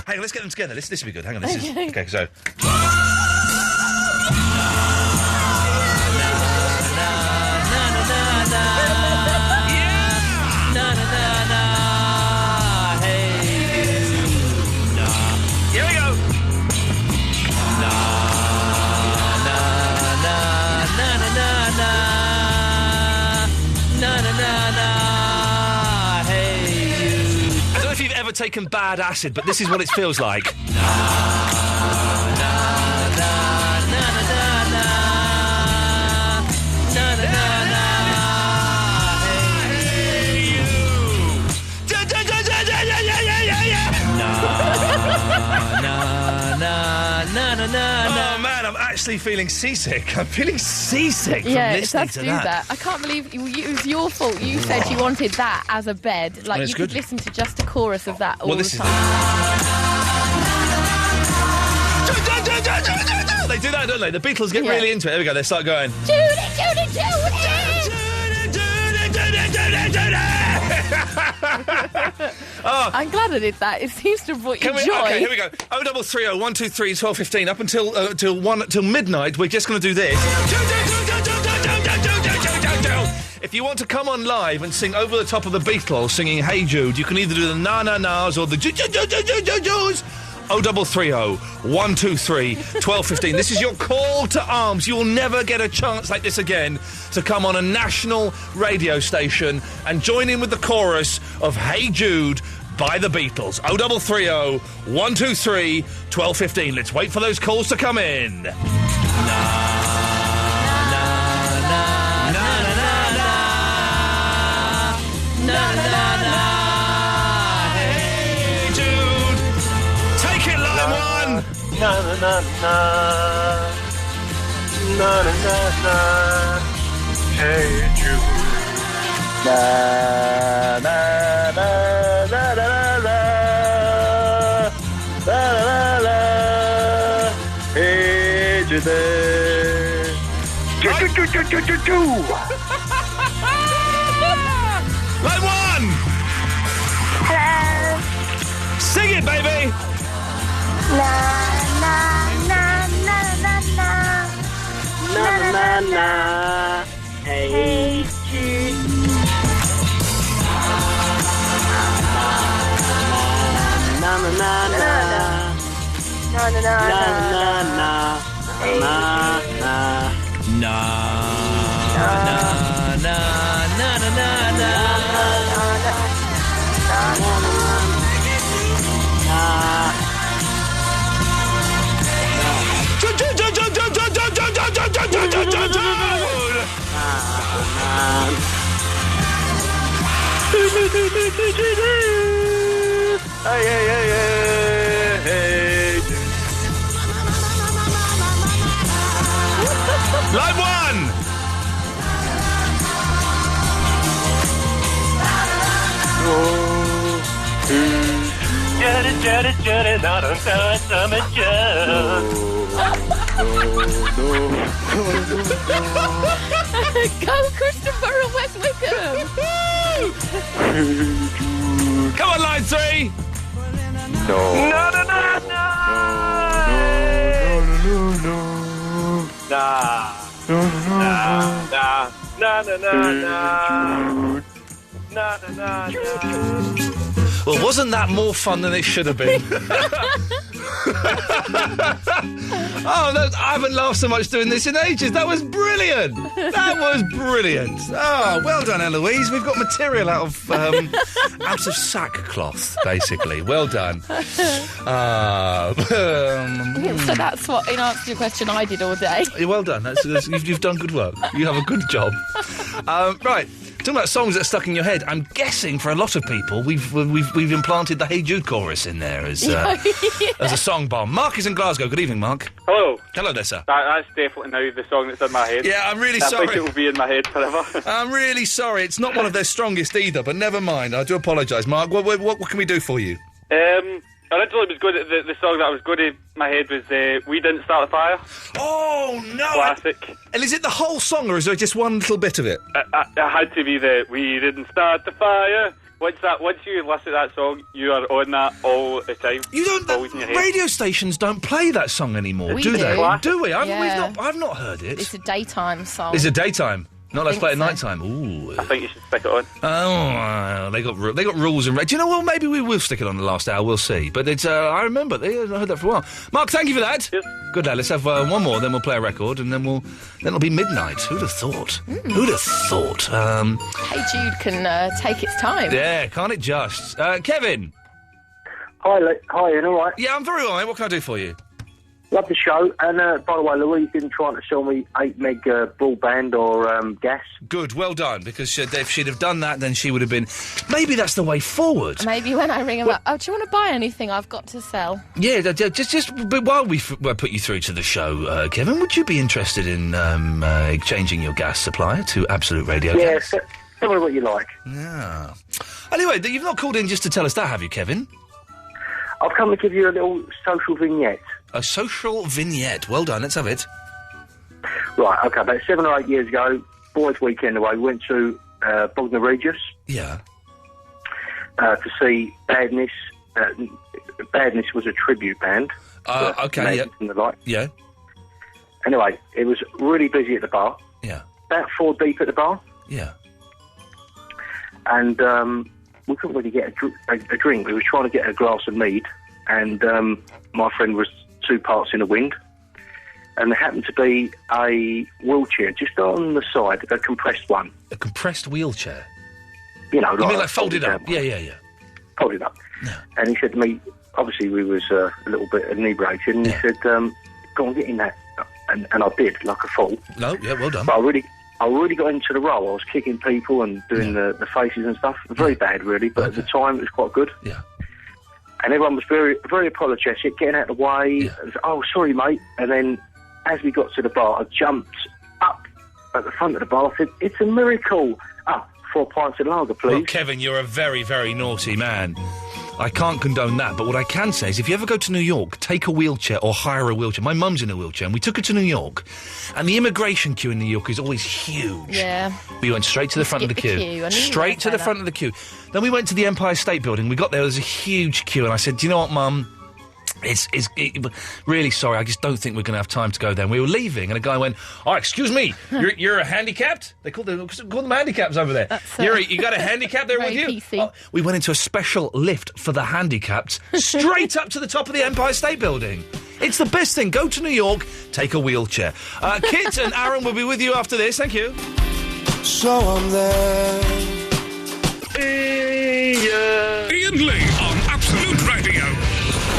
Hang on, let's get them together. This will be good. Hang on, okay, so... Taken bad acid, but this is what it feels like. Oh man, I'm actually feeling seasick. I'm feeling seasick from listening to that. I can't believe it was your fault. You said you wanted that as a bed. Like, you could listen to just a chorus of that all the time. They do that, don't they? The Beatles get really into it. There we go, they start going. Oh. I'm glad I did that. It seems to have brought you joy. Okay, here we go. 0330 123 1215. Up until till midnight, we're just going to do this. If you want to come on live and sing over the top of the Beatles singing Hey Jude, you can either do the na-na-nas or the ju-ju-ju-ju-ju-ju's. 0330 123 1215. This is your call to arms. You will never get a chance like this again to come on a national radio station and join in with the chorus of Hey Jude by the Beatles. 0330 123 1215. Let's wait for those calls to come in. Na na na na, na na na na. Hey Jude. Na na na na na na na na na. Hey Jude. Line one. Hello. Sing it, baby. Na na na na na na Na na na. Hey Jude. Na na na na. Na na na Na na na. Na na. Na na na na na na. Line one. Go, Christopher and West Wickham. Come on, line three. No. No. Well, wasn't that more fun than it should have been? Oh, I haven't laughed so much doing this in ages. That was brilliant. That was brilliant. Oh, well done, Eloise. We've got material out of sackcloth, basically. Well done. So that's what, in answer to your question, I did all day. Well done. You've done good work. You have a good job. Right. Talking about songs that are stuck in your head, I'm guessing for a lot of people we've implanted the Hey Jude chorus in there as a song bomb. Mark is in Glasgow. Good evening, Mark. Hello. Hello there, sir. That's definitely now the song that's in my head. Yeah, I'm really I sorry. think it will be in my head forever. I'm really sorry. It's not one of their strongest either, but never mind. I do apologise, Mark. What can we do for you? Originally, it was good. The song that I was good in my head was "We Didn't Start the Fire." Oh no! Classic. And is it the whole song, or is there just one little bit of it? It had to be the "We Didn't Start the Fire." Once you listen to that song, you are on that all the time. You don't. Always in your head. Radio stations don't play that song anymore, We do they? do. Do we? Yeah. I've not heard it. It's a daytime song. It's a daytime. Not let's play at so. night time. Ooh. I think you should stick it on. Oh, they got rules and. Do you know what? Maybe we will stick it on the last hour. We'll see. But it's. I remember. I heard that for a while. Mark, thank you for that. Yes. Good lad. Let's have one more. Then we'll play a record, and then it'll be midnight. Who'd have thought? Who'd have thought? Hey Jude can take its time. Yeah, can't it just? Kevin. Hi, Ian, all right? Yeah, I'm very well, mate. What can I do for you? Love the show. And, by the way, Louise didn't try to sell me 8 meg broadband or gas. Good, well done, because if she'd have done that, then she would have been... Maybe that's the way forward. Maybe when I ring him up, do you want to buy anything I've got to sell? Yeah, just but while we put you through to the show, Kevin, would you be interested in changing your gas supplier to Absolute Radio Gas? Yeah, tell me what you like. Yeah. Anyway, you've not called in just to tell us that, have you, Kevin? I've come to give you a little social vignette. A social vignette. Well done, let's have it. Right, OK, about 7 or 8 years ago, boys' weekend away, we went to Bognor Regis. Yeah. To see Badness. Badness was a tribute band. OK, yeah. And the like. Yeah. Anyway, it was really busy at the bar. Yeah. About 4 deep at the bar. Yeah. And we couldn't really get a drink. We were trying to get a glass of mead, and my friend was 2 parts in the wind, and there happened to be a wheelchair just on the side, a compressed one. A compressed wheelchair? You know, you mean like folded up? Yeah. Folded up. Yeah. And he said to me, obviously we was a little bit inebriated, and he said, go on, get in that. And I did, like a fool. No, yeah, well done. But I really got into the role. I was kicking people and doing the faces and stuff. Very bad, really, but at the time it was quite good. Yeah. And everyone was very, very apologetic, getting out of the way. Yeah. Oh, sorry, mate. And then as we got to the bar, I jumped up at the front of the bar. I said, it's a miracle. 4 pints of lager, please. Well, Kevin, you're a very, very naughty man. I can't condone that, but what I can say is if you ever go to New York, take a wheelchair or hire a wheelchair. My mum's in a wheelchair, and we took her to New York, and the immigration queue in New York is always huge. Yeah. We went straight to the front of the queue. Straight to the front of the queue. Then we went to the Empire State Building. We got there was a huge queue, and I said, do you know what, Mum? It's really sorry, I just don't think we're going to have time to go there. And we were leaving, and a guy went, oh, excuse me, you're handicapped? They call them handicaps over there. You got a handicap there with you? Oh, we went into a special lift for the handicapped, straight up to the top of the Empire State Building. It's the best thing. Go to New York, take a wheelchair. Kit and Aaron will be with you after this. Thank you. So I'm there. Iain Lee on Absolute Radio.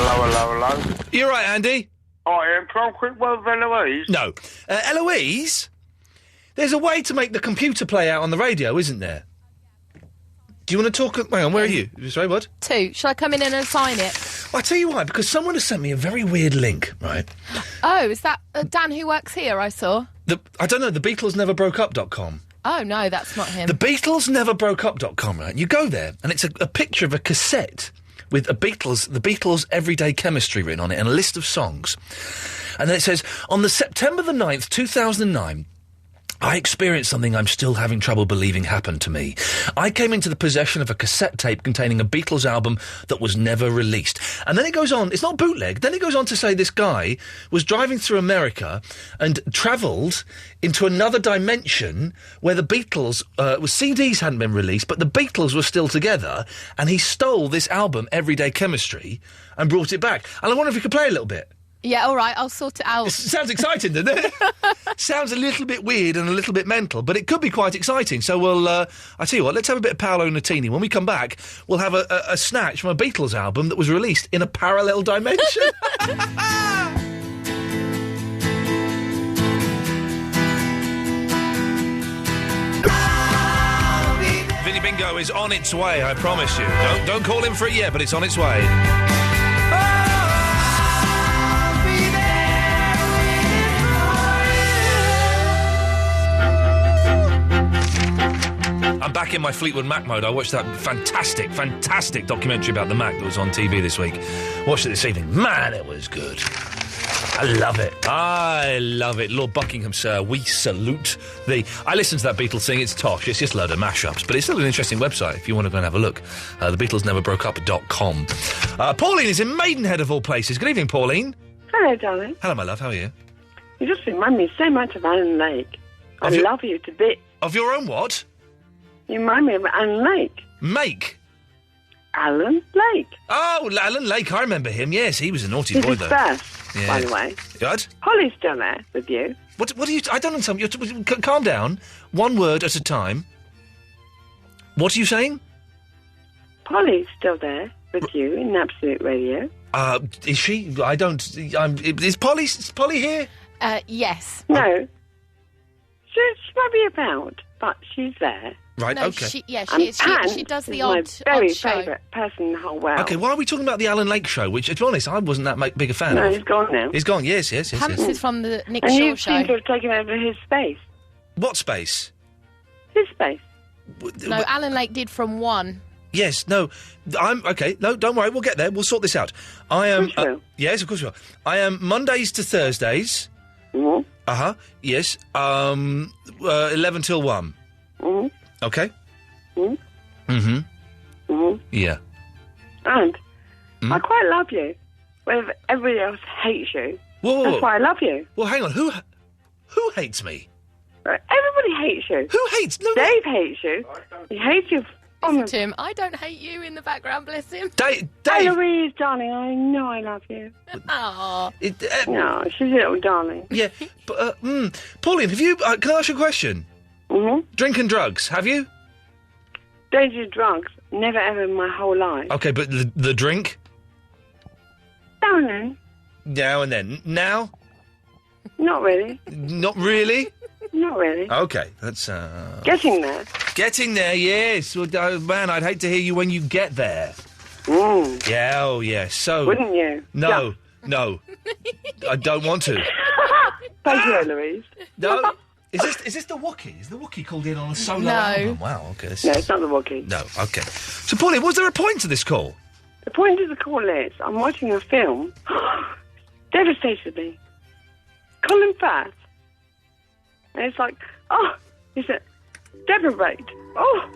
Hello. You're right, Andy. Can I quick word with Eloise? No. Eloise, there's a way to make the computer play out on the radio, isn't there? Do you want to talk? Hang on, where are you? Sorry, what? 2. Shall I come in and sign it? Well, I'll tell you why, because someone has sent me a very weird link, right? Oh, is that Dan who works here, I saw? I don't know, the BeatlesNeverBrokeUp.com. Oh, no, that's not him. The BeatlesNeverBrokeUp.com, right? You go there, and it's a picture of a cassette with the Beatles' Everyday Chemistry written on it, and a list of songs. And then it says, on the September the 9th, 2009... I experienced something I'm still having trouble believing happened to me. I came into the possession of a cassette tape containing a Beatles album that was never released. And then it goes on, it's not bootleg, then it goes on to say this guy was driving through America and travelled into another dimension where the Beatles, CDs hadn't been released, but the Beatles were still together, and he stole this album, Everyday Chemistry, and brought it back. And I wonder if we could play a little bit. Yeah, all right, I'll sort it out. It sounds exciting, doesn't it? Sounds a little bit weird and a little bit mental, but it could be quite exciting. So we'll, I tell you what, let's have a bit of Paolo Nutini. When we come back, we'll have a snatch from a Beatles album that was released in a parallel dimension. Vinny Bingo is on its way, I promise you. Don't call him for it yet, but it's on its way. I'm back in my Fleetwood Mac mode. I watched that fantastic documentary about the Mac that was on TV this week. Watched it this evening. Man, it was good. I love it. Lord Buckingham, sir, we salute thee. I listened to that Beatles thing. It's tosh. It's just a load of mashups. But it's still an interesting website if you want to go and have a look. The BeatlesNeverBrokeUp.com. Pauline is in Maidenhead, of all places. Good evening, Pauline. Hello, darling. Hello, my love. How are you? You just remind me so much of Alan Lake. I love you to bits. Of your own what? You remind me of Alan Lake. Make? Alan Lake. Oh, Alan Lake, I remember him. Yes, he was a naughty boy, though. He's first, by the way. What? Holly's still there with you. What are you... I don't understand. Calm down. One word at a time. What are you saying? Polly's still there with you in Absolute Radio. Is she? I don't... Is Polly here? Yes. No. She might be about, but she's there. Right, no, okay. She does the my odd very show. favourite person in the whole world. Okay, why are we talking about the Alan Lake show, which, to be honest, I wasn't that big a fan of. No, he's gone now. He's gone, yes. Hans is from the Nick and Shaw you show. seem to have taken over his space. What space? His space. No, Alan Lake did from 1. Yes, no, okay, no, don't worry, we'll get there, we'll sort this out. I am... Of course we will. Yes, of course we will. I am Mondays to Thursdays. Mm-hmm. Uh-huh, yes, 11 till 1. Mm-hmm. Okay. Mm-hmm. Mm-hmm. Mm-hmm. Yeah. And I quite love you. Where everybody else hates you. Whoa. That's why I love you. Well, hang on, who hates me? Everybody hates you. Who hates? No, Dave hates you. He hates you. Listen to him. I don't hate you in the background, bless him. Dave! Eloise, darling, I know I love you. Aww. No, she's a little darling. Yeah, but, Pauline, have you... can I ask you a question? Mm-hmm. Drink and drugs, have you? Don't do drugs. Never ever in my whole life. Okay, but the drink? Darling. Now and then. Now? Not really. Not really? Not really. Okay, that's... Getting there. Getting there, yes. Well, man, I'd hate to hear you when you get there. Mm. Yeah, oh, yeah, so... Wouldn't you? No, no. I don't want to. Thank you, Eloise. No. Is this the Wookiee? Is the Wookiee called in on a solo album? Wow, okay. No, it's not the Wookiee. No, okay. So, Pauline, was there a point to this call? The point of the call is, I'm watching a film, devastated me. Colin Firth. And it's like, it's a depravate. Oh.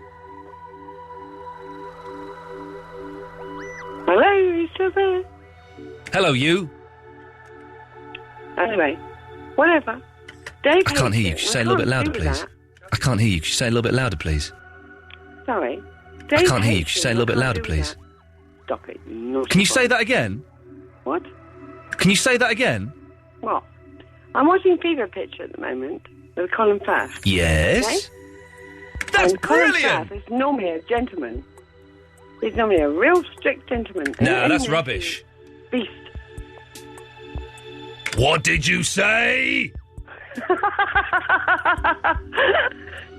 Hello, are you still there? Hello, you. Anyway, whatever. Dave, I can't hear you. Could you say it a little bit louder, please? That. I can't hear you. Could you say it a little bit louder, please? Sorry. I Dave can't hear you. hates Could you say it a little bit I louder, can't do please? that. Stop it. Not Can you say that again? What? Can you say that again? What? I'm watching Fever Pitch at the moment with Colin Firth. Yes. Okay? That's and Colin brilliant! Firth is normally a gentleman. He's normally a real strict gentleman. No, that's rubbish. Beast. What did you say?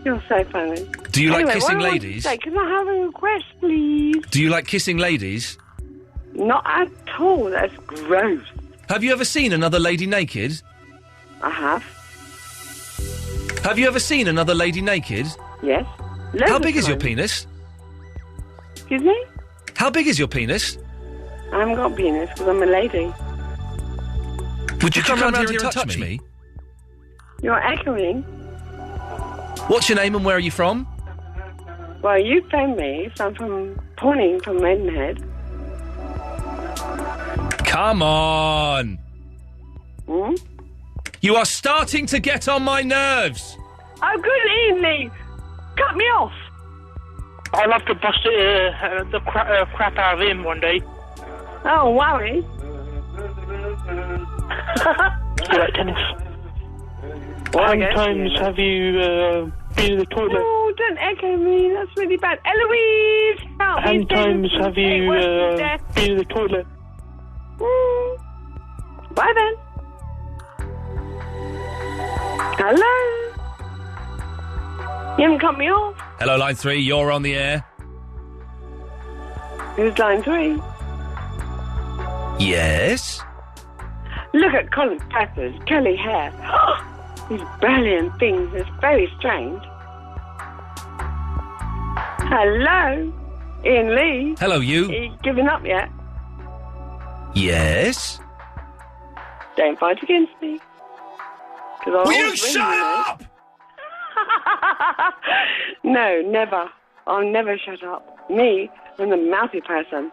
You're so funny. Do you like Anyway, kissing what I want to ladies? say, can I have a request, please? Do you like kissing ladies? Not at all. That's gross. Have you ever seen another lady naked? I have. Have you ever seen another lady naked? Yes. How big is your penis? Excuse me? How big is your penis? I haven't got a penis because I'm a lady. Would you come round here and touch me? You're echoing. What's your name and where are you from? Well, you phoned me, so I'm from Pawning from Maidenhead. Come on! Hmm? You are starting to get on my nerves! Oh, good evening! Cut me off! I'll have to bust the crap out of him one day. Oh, worry. You like tennis? How many times have you been in the toilet? Oh, don't echo me. That's really bad. Eloise! Help How many me, times please. have you been in the toilet? Bye then. Hello? You haven't cut me off. Hello, line 3, you're on the air. Who's line 3? Yes? Look at Colin Firth's curly hair. These brilliant things. It's very strange. Hello? Iain Lee? Hello, you. Are you giving up yet? Yes? Don't fight against me. Will you shut up? No, never. I'll never shut up. Me, I'm the mouthy person.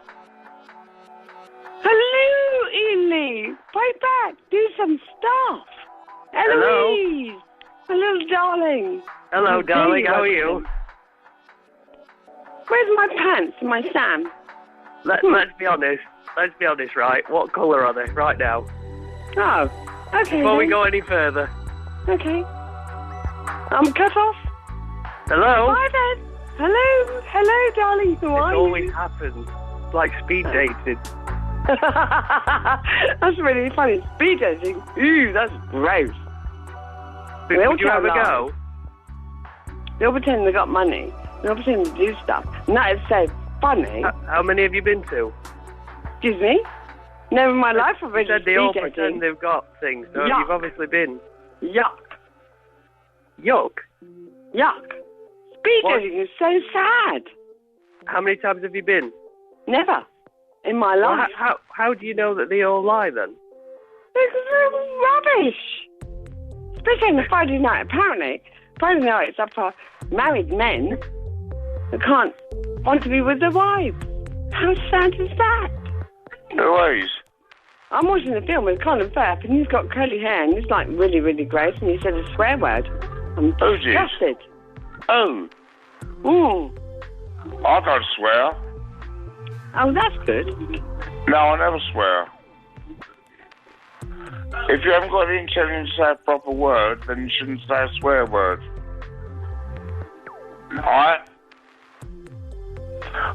Hello, Iain Lee. Fight back. Do some stuff. Eloise. Hello, darling. Hello, Oh, darling. dear. How are you? Where's my pants and my Sam? Let's be honest. Let's be honest, right? What colour are they right now? Oh, okay. Before we then. go any further. Okay. I'm cut off. Hello? Bye then. Hello, darling. Who are It you? always happens. It's like speed dating. That's really funny. Speed dating? Ooh, that's gross. Would you have a go? They'll pretend they got money. They'll pretend to do stuff. And that is so funny. How many have you been to? Excuse me? Never in my life I've been You to said they all speed pretend dating. they've got things, so Yuck. you've obviously been. Yuck. Yuck? Yuck. Speed What? dating is so sad. How many times have you been? Never. In my Well, life. how do you know that they all lie then? Because they're rubbish. Especially on a Friday night, apparently. Friday nights are for married men who can't want to be with their wives. How sad is that? Louise. I'm watching the film with Colin Firth and he's got curly hair and he's like really, really gross and he said a swear word. I'm Oh, jeez. disgusted. Oh, I don't swear. Oh, that's good. No, I never swear. If you haven't got the intelligence to say a proper word, then you shouldn't say a swear word. Alright?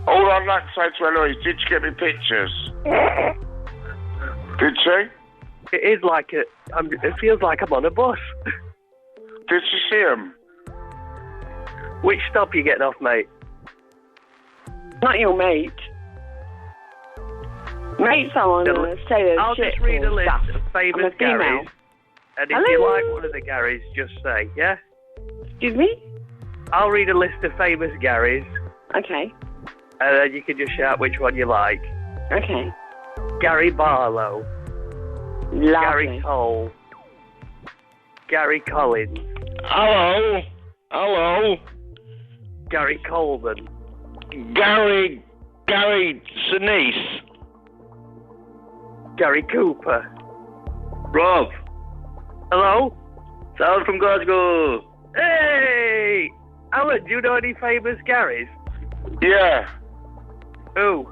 All I'd like to say to Eloise, did you get me pictures? Did she? It is like it feels like I'm on a bus. Did she see him? Which stop are you getting off, mate? Not your mate. Mate's on say there's I'll shit just read a or list stuff. of I'm famous a female. Garys. And if Hello? you like one of the Garys, just say, yeah? Excuse me? I'll read a list of famous Garys. Okay. And then you can just shout which one you like. Okay. Gary Barlow. Lovely. Gary Cole. Gary Collins. Hello? Hello? Gary Coleman. Gary Sinise. Gary Cooper. Rob. Hello? Sal from Glasgow. Hey! Alan, do you know any famous Garys? Yeah. Who?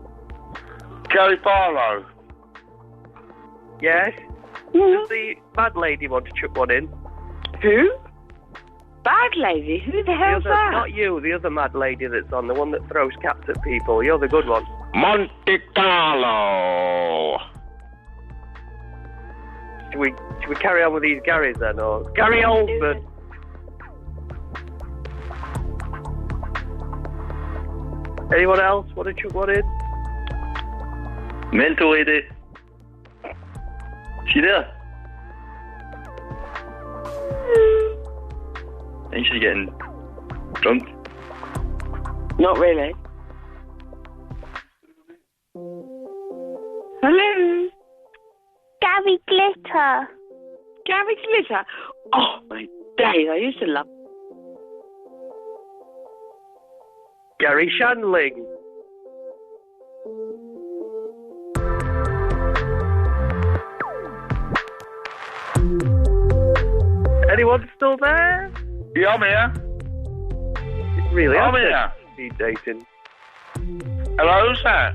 Gary Barlow. Yes? Does the bad lady want to chuck one in? Who? Bad lady? Who the hell's that? Not you, the other mad lady that's on, the one that throws cats at people. You're the good one. Monte Carlo. Should we carry on with these Garys then, or Gary Oldman? Anyone else want to chuck one in? Mental lady. She there? I think she's getting drunk. Not really. Hello? Gary Glitter. Gary Glitter? Oh, my days, I used to love... Gary Shandling. Anyone still there? Yeah, I'm here. Really? I'm here. Speed dating. Hello, who's that?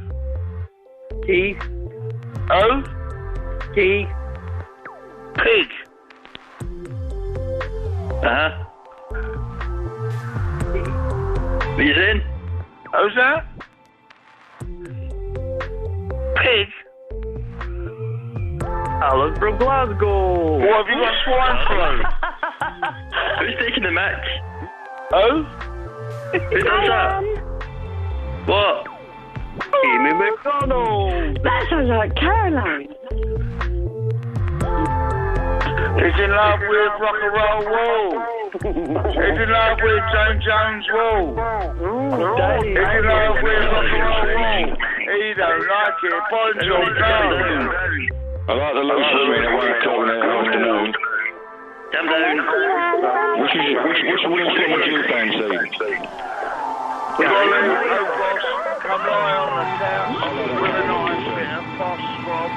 Keith. Oh? Keith. Pig. Uh-huh. What are you saying? Who's that? Pig. Alan from Glasgow. What, have you got swine flu? Who's taking the match? Oh? Who does that? What? Amy McDonald. That sounds like Caroline. He's in love with Rock and Roll Wall. He's in love with James Jones Wall. He's in love with Rock and Roll Wall. He don't like it. Bonjour, I like the loose women at 1 o'clock in the afternoon. Calm down. Which one would you fancy? We got a little boss. Come lie on the couch with a nice bit of boss from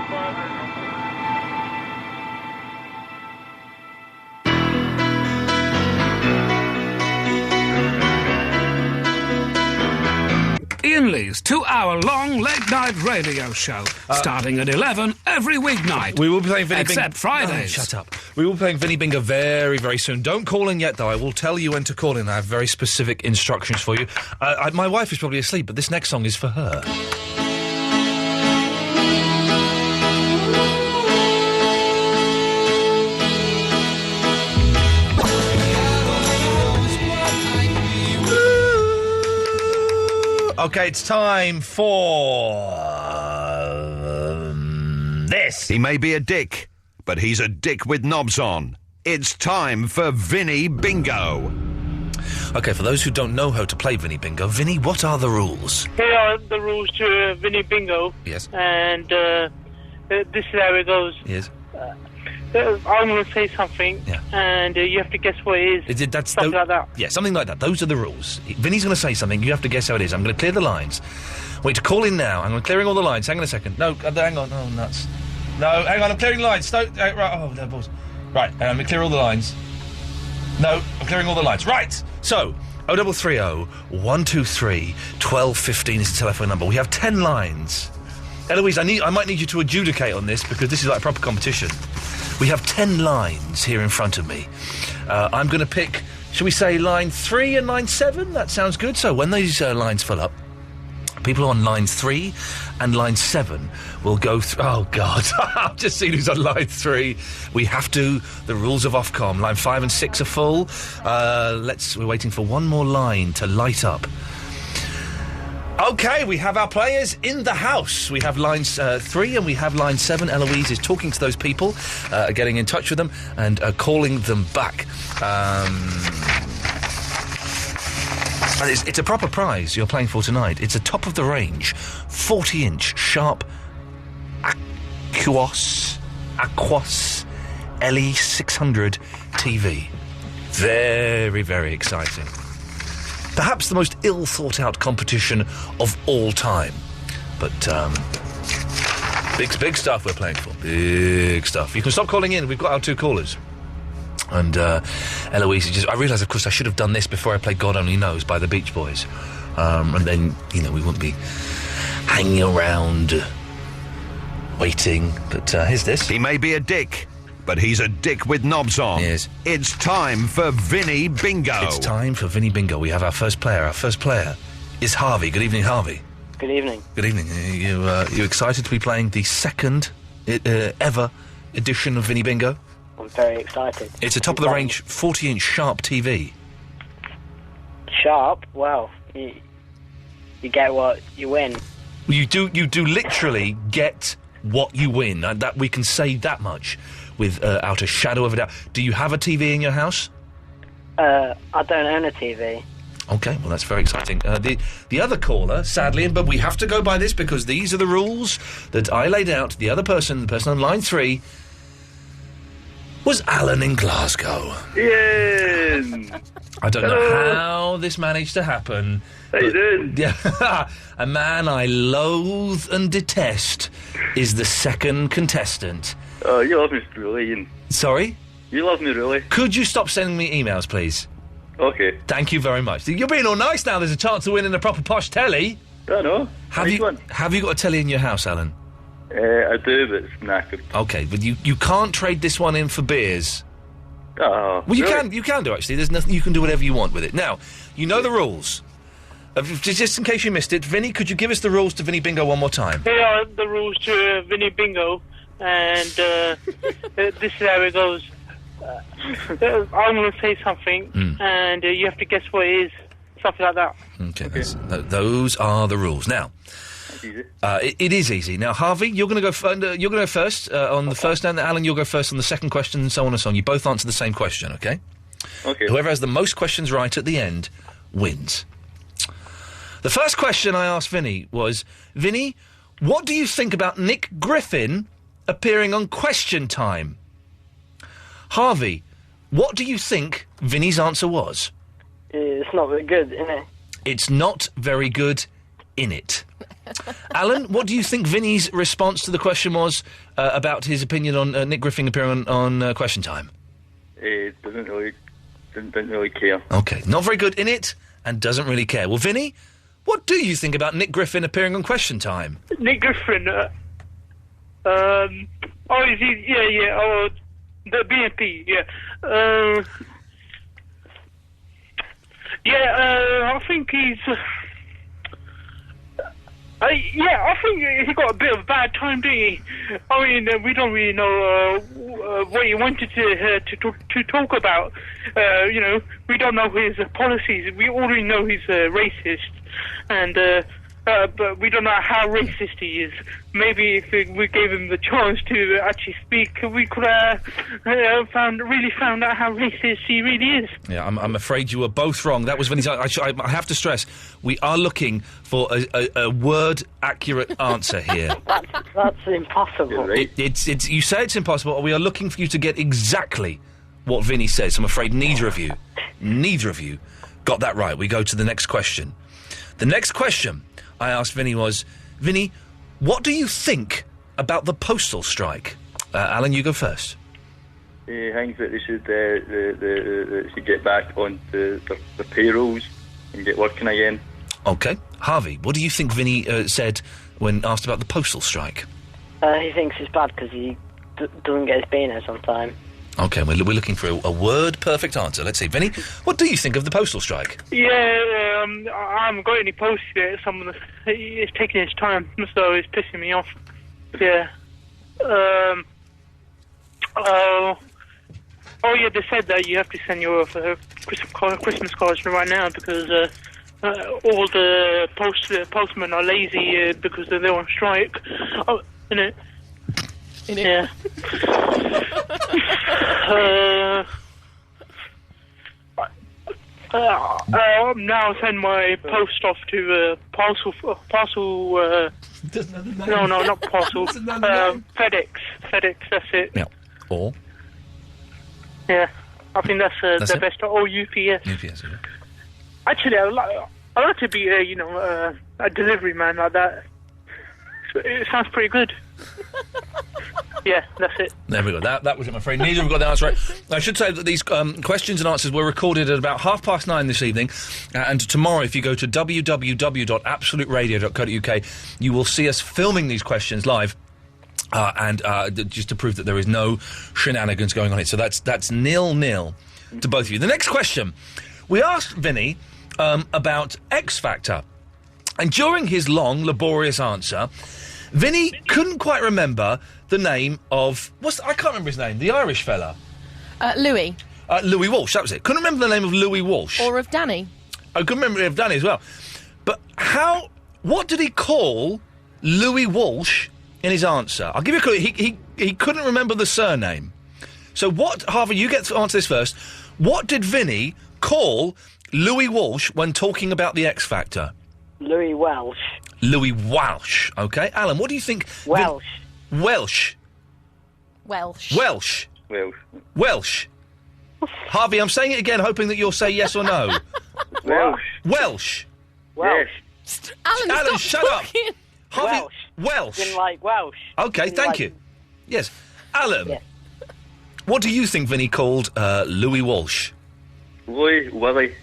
Iain Lee's 2-hour-long late-night radio show, starting at 11 every weeknight. We will be playing Vinny except Fridays. Shut up. We will be playing Vinny Bingo very, very soon. Don't call in yet, though. I will tell you when to call in. I have very specific instructions for you. My wife is probably asleep, but this next song is for her. Okay, it's time for... this. He may be a dick, but he's a dick with knobs on. It's time for Vinny Bingo. Okay, for those who don't know how to play Vinny Bingo, Vinny, what are the rules? Here are the rules to Vinny Bingo. Yes. And this is how it goes. Yes. I'm going to say something, and you have to guess what it is. Something like that. Yeah, something like that. Those are the rules. Vinny's going to say something, you have to guess how it is. I'm going to clear the lines. Wait, to call in now. I'm clearing all the lines. Hang on a second. No, hang on. Oh, nuts. No, hang on, I'm clearing lines. Right, oh, no, balls. Right, I'm going to clear all the lines. No, I'm clearing all the lines. Right, so, 0330 123 1215 is the telephone number. We have 10 lines. Eloise, I might need you to adjudicate on this, because this is like a proper competition. We have 10 lines here in front of me. I'm going to pick, shall we say, line 3 and line 7? That sounds good. So when these lines fill up, people on line 3 and line 7 will go through... Oh, God. I've just seen who's on line 3. We have to... The rules of Ofcom. Line 5 and 6 are full. We're waiting for one more line to light up. OK, we have our players in the house. We have lines 3 and we have line 7. Eloise is talking to those people, getting in touch with them and calling them back. It's a proper prize you're playing for tonight. It's a top-of-the-range, 40-inch, sharp Aquos LE600 TV. Very, very exciting. Perhaps the most ill-thought-out competition of all time. But, big stuff we're playing for. Big stuff. You can stop calling in. We've got our 2 callers. And, Eloise, I realise, of course, I should have done this before I played God Only Knows by the Beach Boys. And then, we wouldn't be hanging around waiting, but here's this. He may be a dick, but he's a dick with knobs on. Yes. It's time for Vinny Bingo. It's time for Vinny Bingo. We have our first player. Our first player is Harvey. Good evening, Harvey. Good evening. Good evening. You excited to be playing the second ever edition of Vinny Bingo? I'm very excited. It's a top-of-the-range 40-inch Sharp TV. Sharp? Well, you get what you win. You do literally get what you win. That we can say that much without a shadow of a doubt. Do you have a TV in your house? I don't own a TV. Okay, well, that's very exciting. The other caller, sadly, but we have to go by this because these are the rules that I laid out. The other person, the person on line 3, was Alan in Glasgow. Ian! I don't know how this managed to happen. How you doing? Yeah, a man I loathe and detest is the second contestant. Oh, you love me really, Ian. Sorry? You love me really. Could you stop sending me emails, please? Okay. Thank you very much. You're being all nice now. There's a chance to win in a proper posh telly. I know. Have you got a telly in your house, Alan? I do, but it's knackered. Okay, but you can't trade this one in for beers. Oh, well, you really? can do actually. There's nothing, you can do whatever you want with it. Now, you know the rules. Just in case you missed it, Vinny, could you give us the rules to Vinny Bingo one more time? Here are the rules to Vinny Bingo, and this is how it goes. I'm going to say something, and you have to guess what it is, something like that. Okay. Those are the rules. Now, it is easy. Now, Harvey, you're going to go first on the first, and Alan, you'll go first on the second question, and so on and so on. You both answer the same question, okay? Okay. Whoever has the most questions right at the end wins. The first question I asked Vinny was, Vinny, what do you think about Nick Griffin appearing on Question Time? Harvey, what do you think Vinny's answer was? It's not very good, is it? It's not very good, innit? Alan, what do you think Vinny's response to the question was about his opinion on Nick Griffin appearing on Question Time? It didn't really care. Okay, not very good, innit, and doesn't really care. Well, Vinny, what do you think about Nick Griffin appearing on Question Time? Nick Griffin, is he? Yeah, oh, the BNP, yeah. I think he's... I think he got a bit of a bad time, didn't he? I mean, we don't really know what he wanted to talk about. We don't know his policies. We already know he's a racist, and but we don't know how racist he is. Maybe if we gave him the chance to actually speak, we could found out how racist he really is. Yeah, I'm afraid you were both wrong. That was Vinny's. I have to stress, we are looking for a word-accurate answer here. That's impossible. It's you say it's impossible. We are looking for you to get exactly what Vinny says. I'm afraid neither of you got that right. We go to the next question. The next question I asked Vinny was, Vinny, what do you think about the postal strike? Alan, you go first. He thinks that they should get back on the payrolls and get working again. Okay. Harvey, what do you think Vinny said when asked about the postal strike? He thinks it's bad because he doesn't get his beanies on time. Okay, we're looking for a word-perfect answer. Let's see. Vinny, what do you think of the postal strike? Yeah, I haven't got any posts yet. Someone is taking his time, so it's pissing me off. Yeah. Yeah, they said that you have to send your Christmas cards right now because all the postmen are lazy because they're on strike. Oh, innit? Yeah. Now send my post off to parcel. No, not parcel. FedEx. That's it. Yeah. Or? Yeah, I think that's the best. Or UPS. UPS. Yeah. Actually, I'd like to be a delivery man like that. It sounds pretty good. Yeah, that's it. There we go. That was it, I'm afraid. Neither of us got the answer right. I should say that these questions and answers were recorded at about 9:30 this evening. And tomorrow, if you go to www.absoluteradio.co.uk, you will see us filming these questions live. Just to prove that there is no shenanigans going on here. So that's 0-0 to both of you. The next question. We asked Vinny about X Factor. And during his long, laborious answer, Vinny couldn't quite remember the name of... I can't remember his name. The Irish fella. Louis. Louis Walsh, that was it. Couldn't remember the name of Louis Walsh. Or of Danny. I couldn't remember of Danny as well. But what did he call Louis Walsh in his answer? I'll give you a clue. He couldn't remember the surname. So Harvey, you get to answer this first. What did Vinny call Louis Walsh when talking about the X Factor? Louis Welsh. Louis Walsh. Okay. Alan, what do you think? Welsh. Welsh. Welsh. Welsh. Welsh. Welsh. Harvey, I'm saying it again, hoping that you'll say yes or no. Welsh. Welsh. Welsh. Alan, shut up. Harvey, Welsh. In like Welsh. Okay, thank you. Yes. Alan, what do you think Vinny called Louis Walsh? Louis Willie.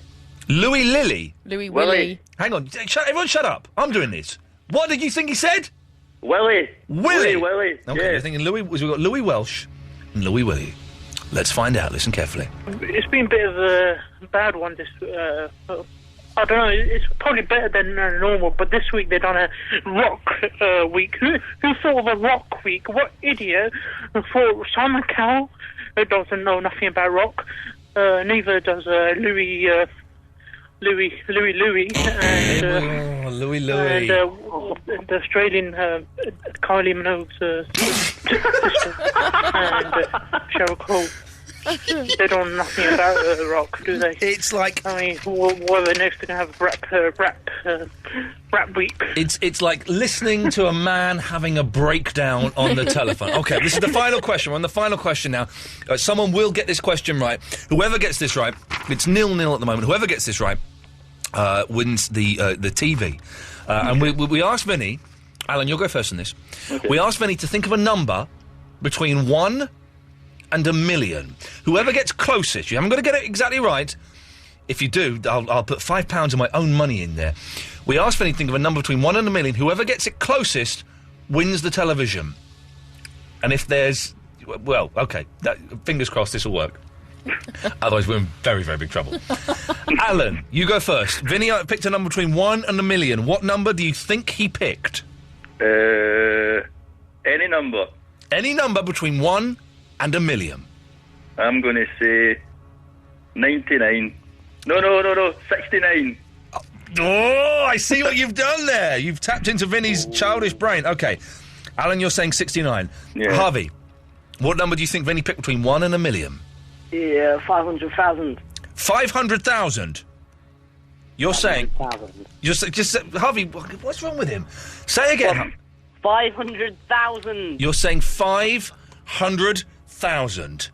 Louis Lilly? Louis Willie. Hang on, everyone shut up. I'm doing this. What did you think he said? Willie. Willie. Willie. Okay, yeah. you're thinking Louis... We've got Louis Welsh and Louis Willie. Let's find out. Listen carefully. It's been a bit of a bad one, this... I don't know, it's probably better than normal, but this week they've done a rock week. Who thought of a rock week? What idiot thought Simon Cowell, who doesn't know nothing about rock, neither does Louis, and, Louis. And the Australian Kylie Minogue's sister, and Sheryl Crow. They don't know nothing about rock, do they? It's like... I mean, what are they next going to have rap week? It's like listening to a man having a breakdown on the telephone. Okay, this is the final question. We're on the final question now. Someone will get this question right. Whoever gets this right, it's 0-0 at the moment. Whoever gets this right wins the TV. And we asked Vinny... Alan, you'll go first on this. Okay. We asked Vinny to think of a number between 1 and 1 million. Whoever gets closest, you haven't got to get it exactly right. If you do, I'll put £5 of my own money in there. We asked Vinny to think of a number between 1 and 1 million. Whoever gets it closest wins the television. And if there's... Well, OK, fingers crossed this will work. Otherwise, we're in very, very big trouble. Alan, you go first. Vinny picked a number between 1 and 1 million. What number do you think he picked? Any number. Any number between 1 and 1 million. I'm going to say 99. No, 69. Oh, I see what you've done there. You've tapped into Vinny's childish brain. OK. Alan, you're saying 69. Yeah. Harvey, what number do you think Vinny picked between 1 and 1 million? Yeah, 500,000. 500,000? You're saying... Just Harvey, what's wrong with him? Say again. 500,000. You're saying 500,000.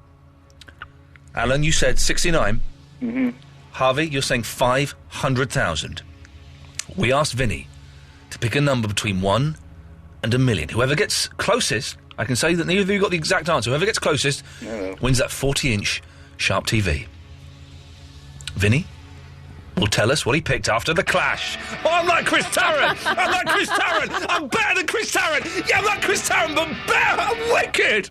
Alan, you said 69. Mm-hmm. Harvey, you're saying 500,000. We asked Vinny to pick a number between 1 and 1 million. Whoever gets closest, I can say that neither of you got the exact answer. Whoever gets closest wins that 40-inch Sharp TV. Vinny will tell us what he picked after the clash. Oh, I'm like Chris Tarrant! I'm like Chris Tarrant! I'm better than Chris Tarrant! Yeah, I'm like Chris Tarrant, but better! I'm wicked!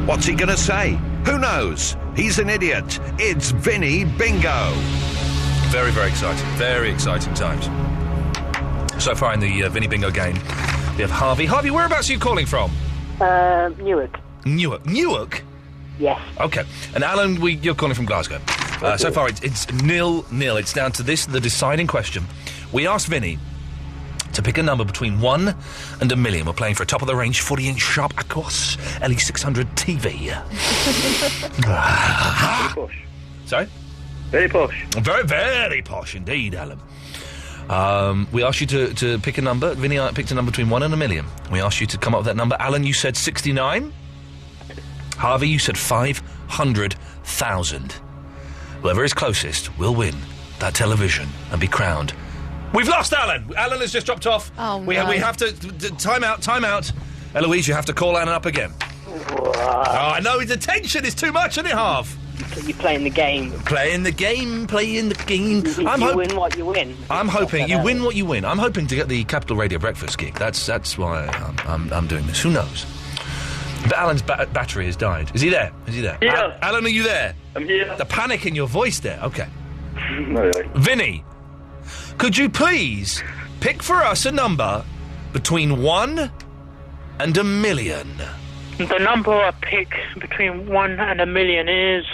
What's he going to say? Who knows? He's an idiot. It's Vinny Bingo. Very, very exciting. Very exciting times. So far in the Vinny Bingo game, we have Harvey. Harvey, whereabouts are you calling from? Newark. Newark? Yes. OK. And Alan, you're calling from Glasgow. So far, it's 0-0. It's down to this, the deciding question. We asked Vinny to pick a number between 1 and 1 million. We're playing for a top-of-the-range 40-inch Sharp Aquos LE600 TV. Very posh. Sorry? Very posh. Very, very posh indeed, Alan. We asked you to pick a number. Vinny picked a number between 1 and 1 million. We asked you to come up with that number. Alan, you said 69. Harvey, you said 500,000. Whoever is closest will win that television and be crowned. We've lost Alan. Alan has just dropped off. Oh, no. We have to... Time out. Eloise, you have to call Alan up again. Oh, I know, the tension is too much, isn't it, Harv? You're playing the game. Playing the game. You win what you win. I'm hoping you win what you win. I'm hoping to get the Capital Radio breakfast gig. That's why I'm doing this. Who knows? But Alan's battery has died. Is he there? Yeah. Alan, are you there? I'm here. The panic in your voice there. Okay. No. Vinny, could you please pick for us a number between 1 and 1 million? The number I pick between 1 and 1 million is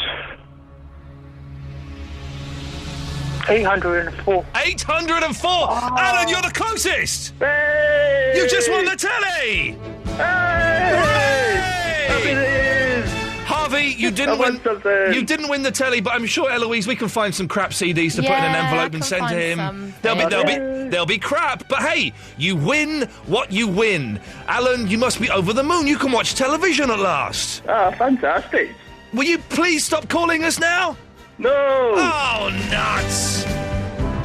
804. 804! Oh. Alan, you're the closest! Hey! You just won the telly! Harvey, you didn't win. You didn't win the telly, but I'm sure, Eloise, we can find some crap CDs to put in an envelope and send to him. They'll be crap, but hey, you win what you win. Alan, you must be over the moon. You can watch television at last. Ah, fantastic. Will you please stop calling us now? No. Oh, nuts.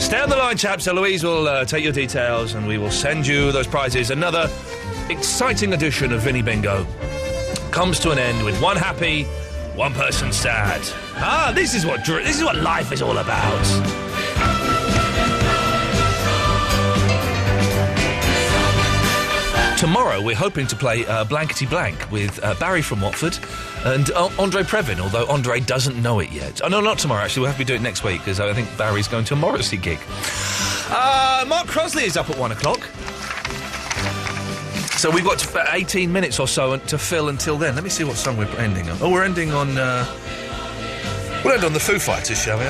Stay on the line, chaps. Eloise will take your details and we will send you those prizes. Another exciting edition of Vinny Bingo comes to an end with one happy, one person sad. This is what life is all about. Tomorrow we're hoping to play Blankety Blank with Barry from Watford and Andre Previn, although Andre doesn't know it yet. Oh, no, not tomorrow, actually. We'll have to do it next week, because I think Barry's going to a Morrissey gig. Mark Crosley is up at 1 o'clock. So we've got 18 minutes or so to fill until then. Let me see what song we're ending on. Oh, we're ending on... we'll end on the Foo Fighters, shall we?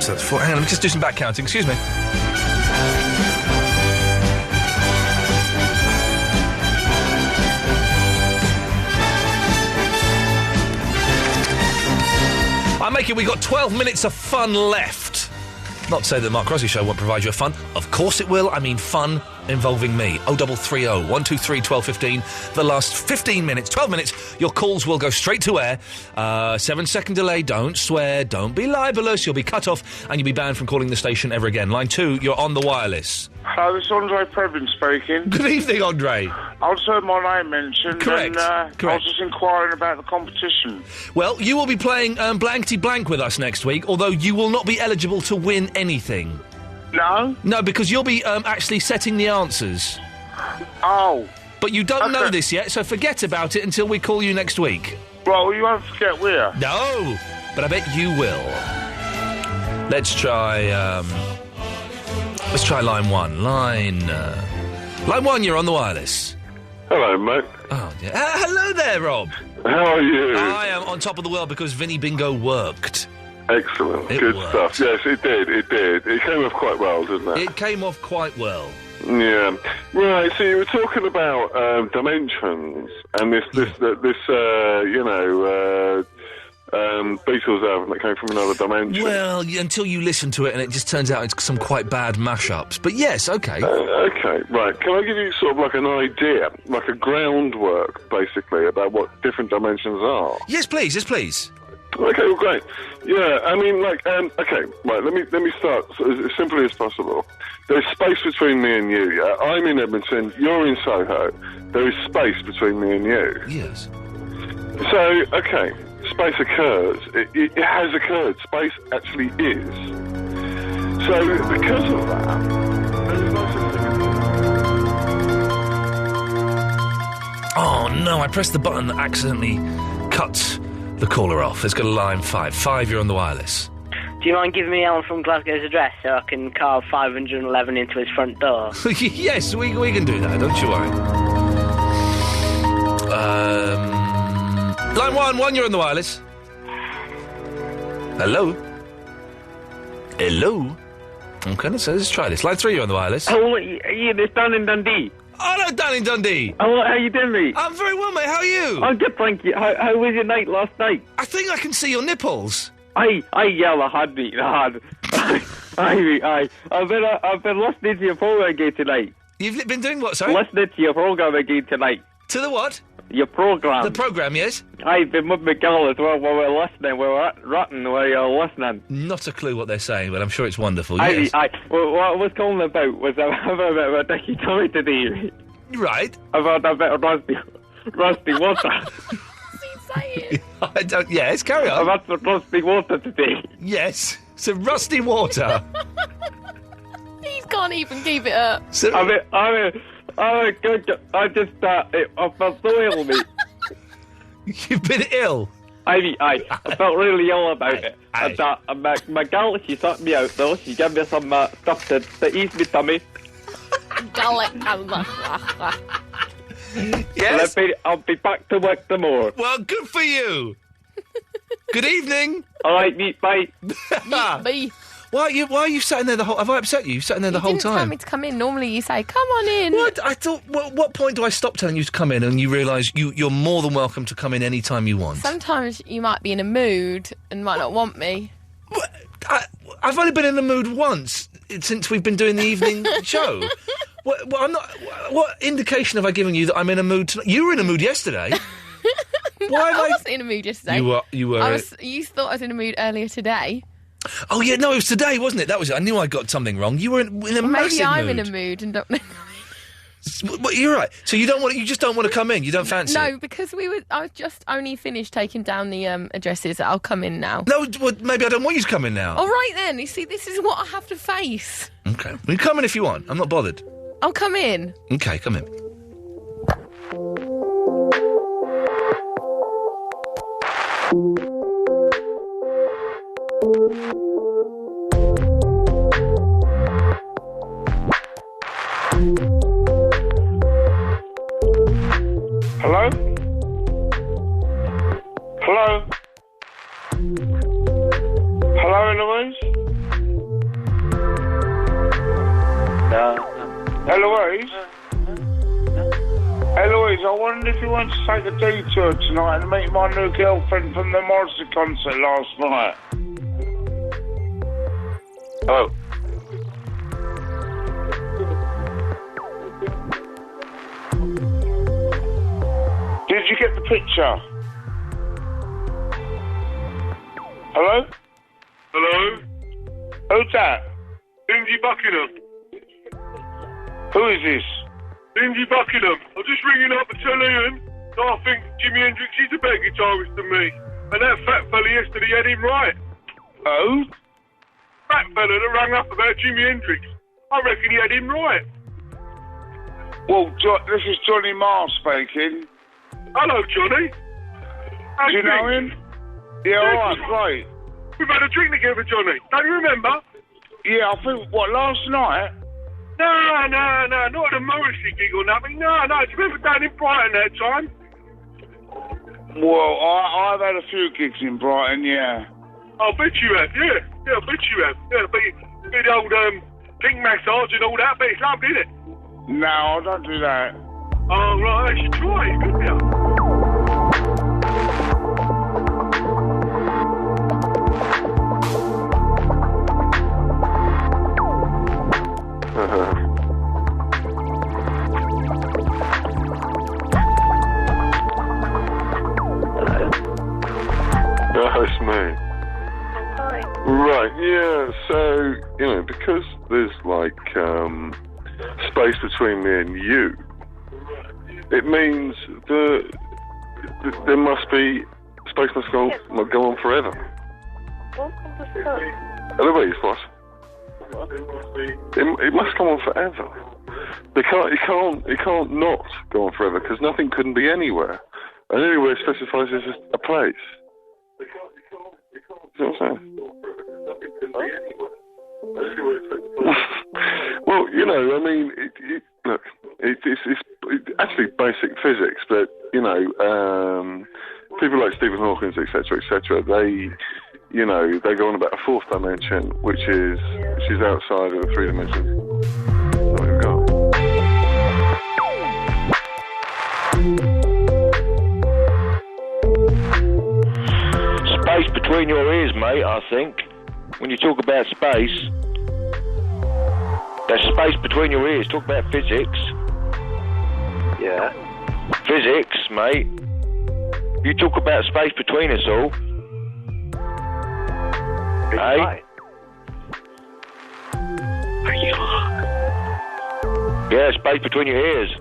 So that's 4... Hang on, let me just do some back counting. Excuse me. I make it we got 12 minutes of fun left. Not to say that the Mark Crosley Show won't provide you with fun. Of course it will. I mean fun involving me. 0330 123 1215. The last 15 minutes, 12 minutes, your calls will go straight to air. 7-second delay, don't swear, don't be libelous. You'll be cut off and you'll be banned from calling the station ever again. Line 2, you're on the wireless. Hello, this is Andre Previn speaking. Good evening, Andre. I just heard my name mentioned. Correct. And, Correct. I was just inquiring about the competition. Well, you will be playing Blankety Blank with us next week, although you will not be eligible to win anything. No? No, because you'll be actually setting the answers. Oh. But you don't know this yet, so forget about it until we call you next week. Well, you won't forget, will you? No, but I bet you will. Let's try line 1. Line 1, you're on the wireless. Hello, mate. Oh, dear. Hello there, Rob. How are you? I am on top of the world because Vinny Bingo worked. Excellent. It Good worked. stuff. Yes, it did. It came off quite well, didn't it? It came off quite well. Yeah. Right, so you were talking about dimensions and this Beatles album that came from another dimension. Well, until you listen to it and it just turns out it's some quite bad mashups. But yes, okay. Okay, right. Can I give you sort of like an idea, like a groundwork, basically, about what different dimensions are? Yes, please. Yes, please. Okay, well, great. Yeah, I mean, okay, right, let me start as simply as possible. There's space between me and you, yeah? I'm in Edmonton, you're in Soho. There is space between me and you. Yes. So, okay, space occurs. It has occurred. Space actually is. So, because of that, there's no such thing as... Oh, no, I pressed the button that accidentally cut the caller off. Let's go to line 5. 5, you're on the wireless. Do you mind giving me Alan from Glasgow's address so I can carve 511 into his front door? Yes, we can do that, don't you worry. Line 1, you're on the wireless. Hello? Hello? Okay, let's try this. Line 3, you're on the wireless. Oh, Ian, it's down in Dundee. Hello, down in Dundee. Oh, how you doing, mate? I'm very well, mate. How are you? I'm good, thank you. How was your night last night? I think I can see your nipples. Aye, yeah, I had, mate, I had. Aye, mate, aye. I've been listening to your programme again tonight. You've been doing what, sorry? Listening to your programme again tonight. To the what? Your programme. The programme, yes? I've been with McGill as well while we're listening. We're rotting while you're listening. Not a clue what they're saying, but I'm sure it's wonderful, Aye, yes. aye. Well, what I was calling about was I have a bit of a dicky tummy today. Right. I've had a bit of rusty water. What's he saying? I don't... Yes, carry on. I've had some rusty water today. Yes, some rusty water. He can't even keep it up. So, I felt so ill, mate. You've been ill? I felt really ill about it. And my gal, she sorted me out, though. She gave me some stuff to ease my tummy. Yes? And I'll be back to work tomorrow. Well, good for you. Good evening. All right, meet, bye. Bye. Why are you sat in there the whole... Have I upset you? You sat in there the whole You didn't tell time? me to come in. Normally you say, come on in. What? I thought... What point do I stop telling you to come in and you realise you're more than welcome to come in any time you want? Sometimes you might be in a mood and might not want me. I've only been in the mood once since we've been doing the evening show. I'm not... What indication have I given you that I'm in a mood tonight? You were in a mood yesterday. I wasn't in a mood yesterday. You were... You thought I was in a mood earlier today. Oh, yeah, no, it was today, wasn't it? That was it. I knew I got something wrong. You were in a massive mood. Maybe I'm in a mood and don't know. Well, you're right. So you just don't want to come in? You don't fancy it? No, because I was just only finished taking down the addresses. I'll come in now. No, well, maybe I don't want you to come in now. All right, then. You see, this is what I have to face. Okay. Well, you come in if you want. I'm not bothered. I'll come in. Okay, come in. Hello? Hello? Hello, Eloise? Eloise? Eloise, I wondered if you want to take a detour tonight and meet my new girlfriend from the Morrissey concert last night. Hello? Did you get the picture? Hello? Hello? Who's that? Lindsay Buckingham. Who is this? Lindsay Buckingham. I'm just ringing up to tell Iain that I think Jimi Hendrix is a better guitarist than me. And that fat fella yesterday had him right. Who? Fat fella that rang up about Jimi Hendrix. I reckon he had him right. Well, this is Johnny Marr speaking. Hello, Johnny. Do you know him? Yeah, all right, great. We've had a drink together, Johnny. Don't you remember? Yeah, I think, last night? No, not at a Morrissey gig or nothing. No, do you remember down in Brighton that time? Well, I've had a few gigs in Brighton, yeah. I bet you have, yeah. Yeah, I bet you have. Yeah, but the old pink massage and all that, but it's lovely, isn't it? No, I don't do that. Oh, right, I should try it, couldn't you? It's me. Hi. Right, yeah, so, because there's, space between me and you, it means there must be... Space must go on forever. Eloise, what? It must go on forever. It can't not go on forever, because nothing couldn't be anywhere. And anywhere specifies as a place. You know what I'm saying? Well, look, it's actually basic physics, but, people like Stephen Hawking, etc., they go on about a fourth dimension, which is outside of the three dimensions that we've got. Space between your ears, mate, I think. When you talk about space, there's space between your ears. Talk about physics. Yeah. Physics, mate. You talk about space between us all. Hey? Right. Yeah, space between your ears.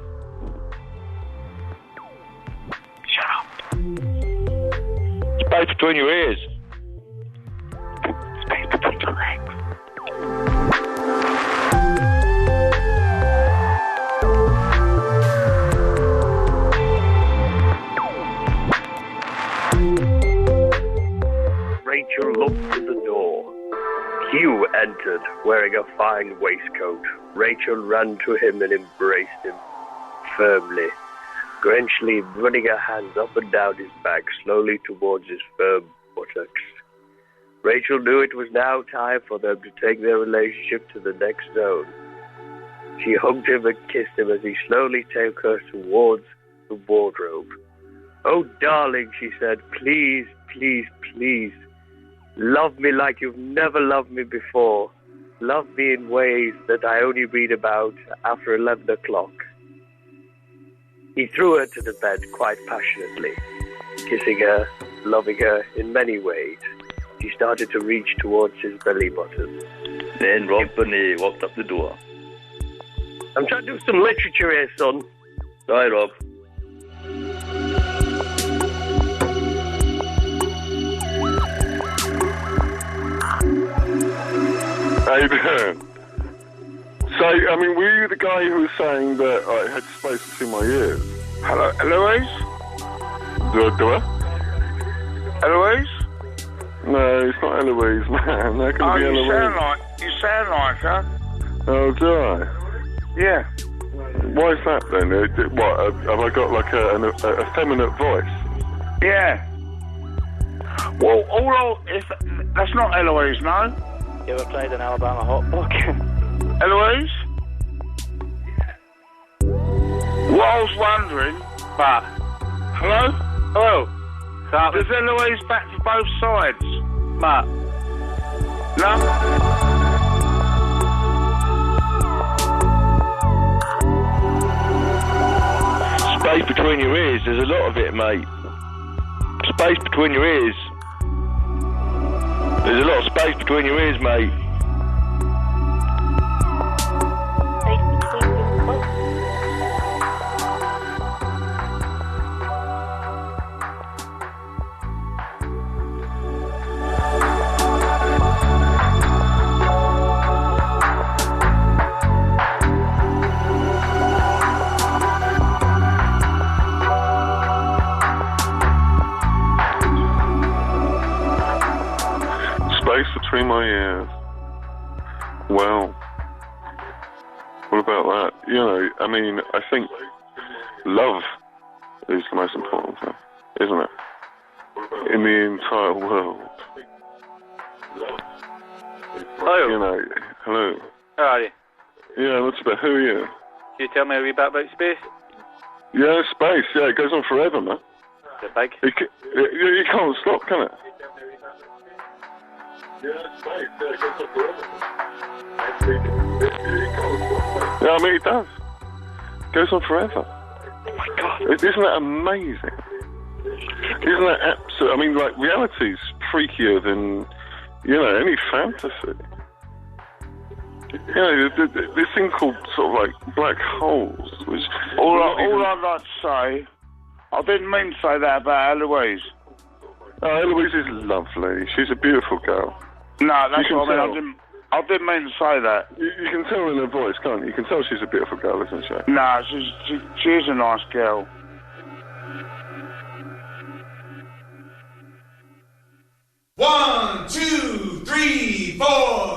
Shut up. Space between your ears. Space between your legs. Rachel looked at the door. Hugh entered, wearing a fine waistcoat. Rachel ran to him and embraced him firmly, gradually running her hands up and down his back, slowly towards his firm buttocks. Rachel knew it was now time for them to take their relationship to the next zone. She hugged him and kissed him as he slowly took her towards the wardrobe. "Oh, darling," she said, "please, please, please. Love me like you've never loved me before. Love me in ways that I only read about after 11 o'clock. He threw her to the bed quite passionately, kissing her, loving her in many ways. She started to reach towards his belly button. Then Rob Burnett walked up the door. "I'm trying to do some literature here, son." "Hi, Rob." How you doing? So, I mean, were you the guy who was saying that I had space between my ears? Hello, Eloise? Do I? Eloise? No, it's not Eloise, man. That can be Eloise. You sound like her. Oh, do I? Yeah. Why is that then? What, have I got like a effeminate voice? Yeah. Well, that's not Eloise, no? You ever played an Alabama hot book? Eloise? What I was wondering... Hello? Hello. Does Eloise back for both sides? Matt. No? Space between your ears, there's a lot of it, mate. Space between your ears. There's a lot of space between your ears, mate. Between my ears. Well, what about that? You know, I mean, I think love is the most important thing, isn't it? In the entire world. Hello. You know, hello. How are you? Yeah, what's about? Who are you? Can you tell me a wee bit about space? Yeah, space. Yeah, it goes on forever, man. Is it big? You can't stop, can it? Yeah, I mean, it does. It goes on forever. Oh my God. Isn't that amazing? Isn't that absolute? I mean, like, reality's freakier than, you know, any fantasy. You know, this thing called sort of like black holes, which... All I'd like to say, I didn't mean to say that about Eloise. Oh, Eloise is lovely. She's a beautiful girl. No, that's what I mean. I didn't mean to say that. You can tell in her voice, can't you? You can tell she's a beautiful girl, isn't she? No, she is a nice girl. 1, 2, 3, 4.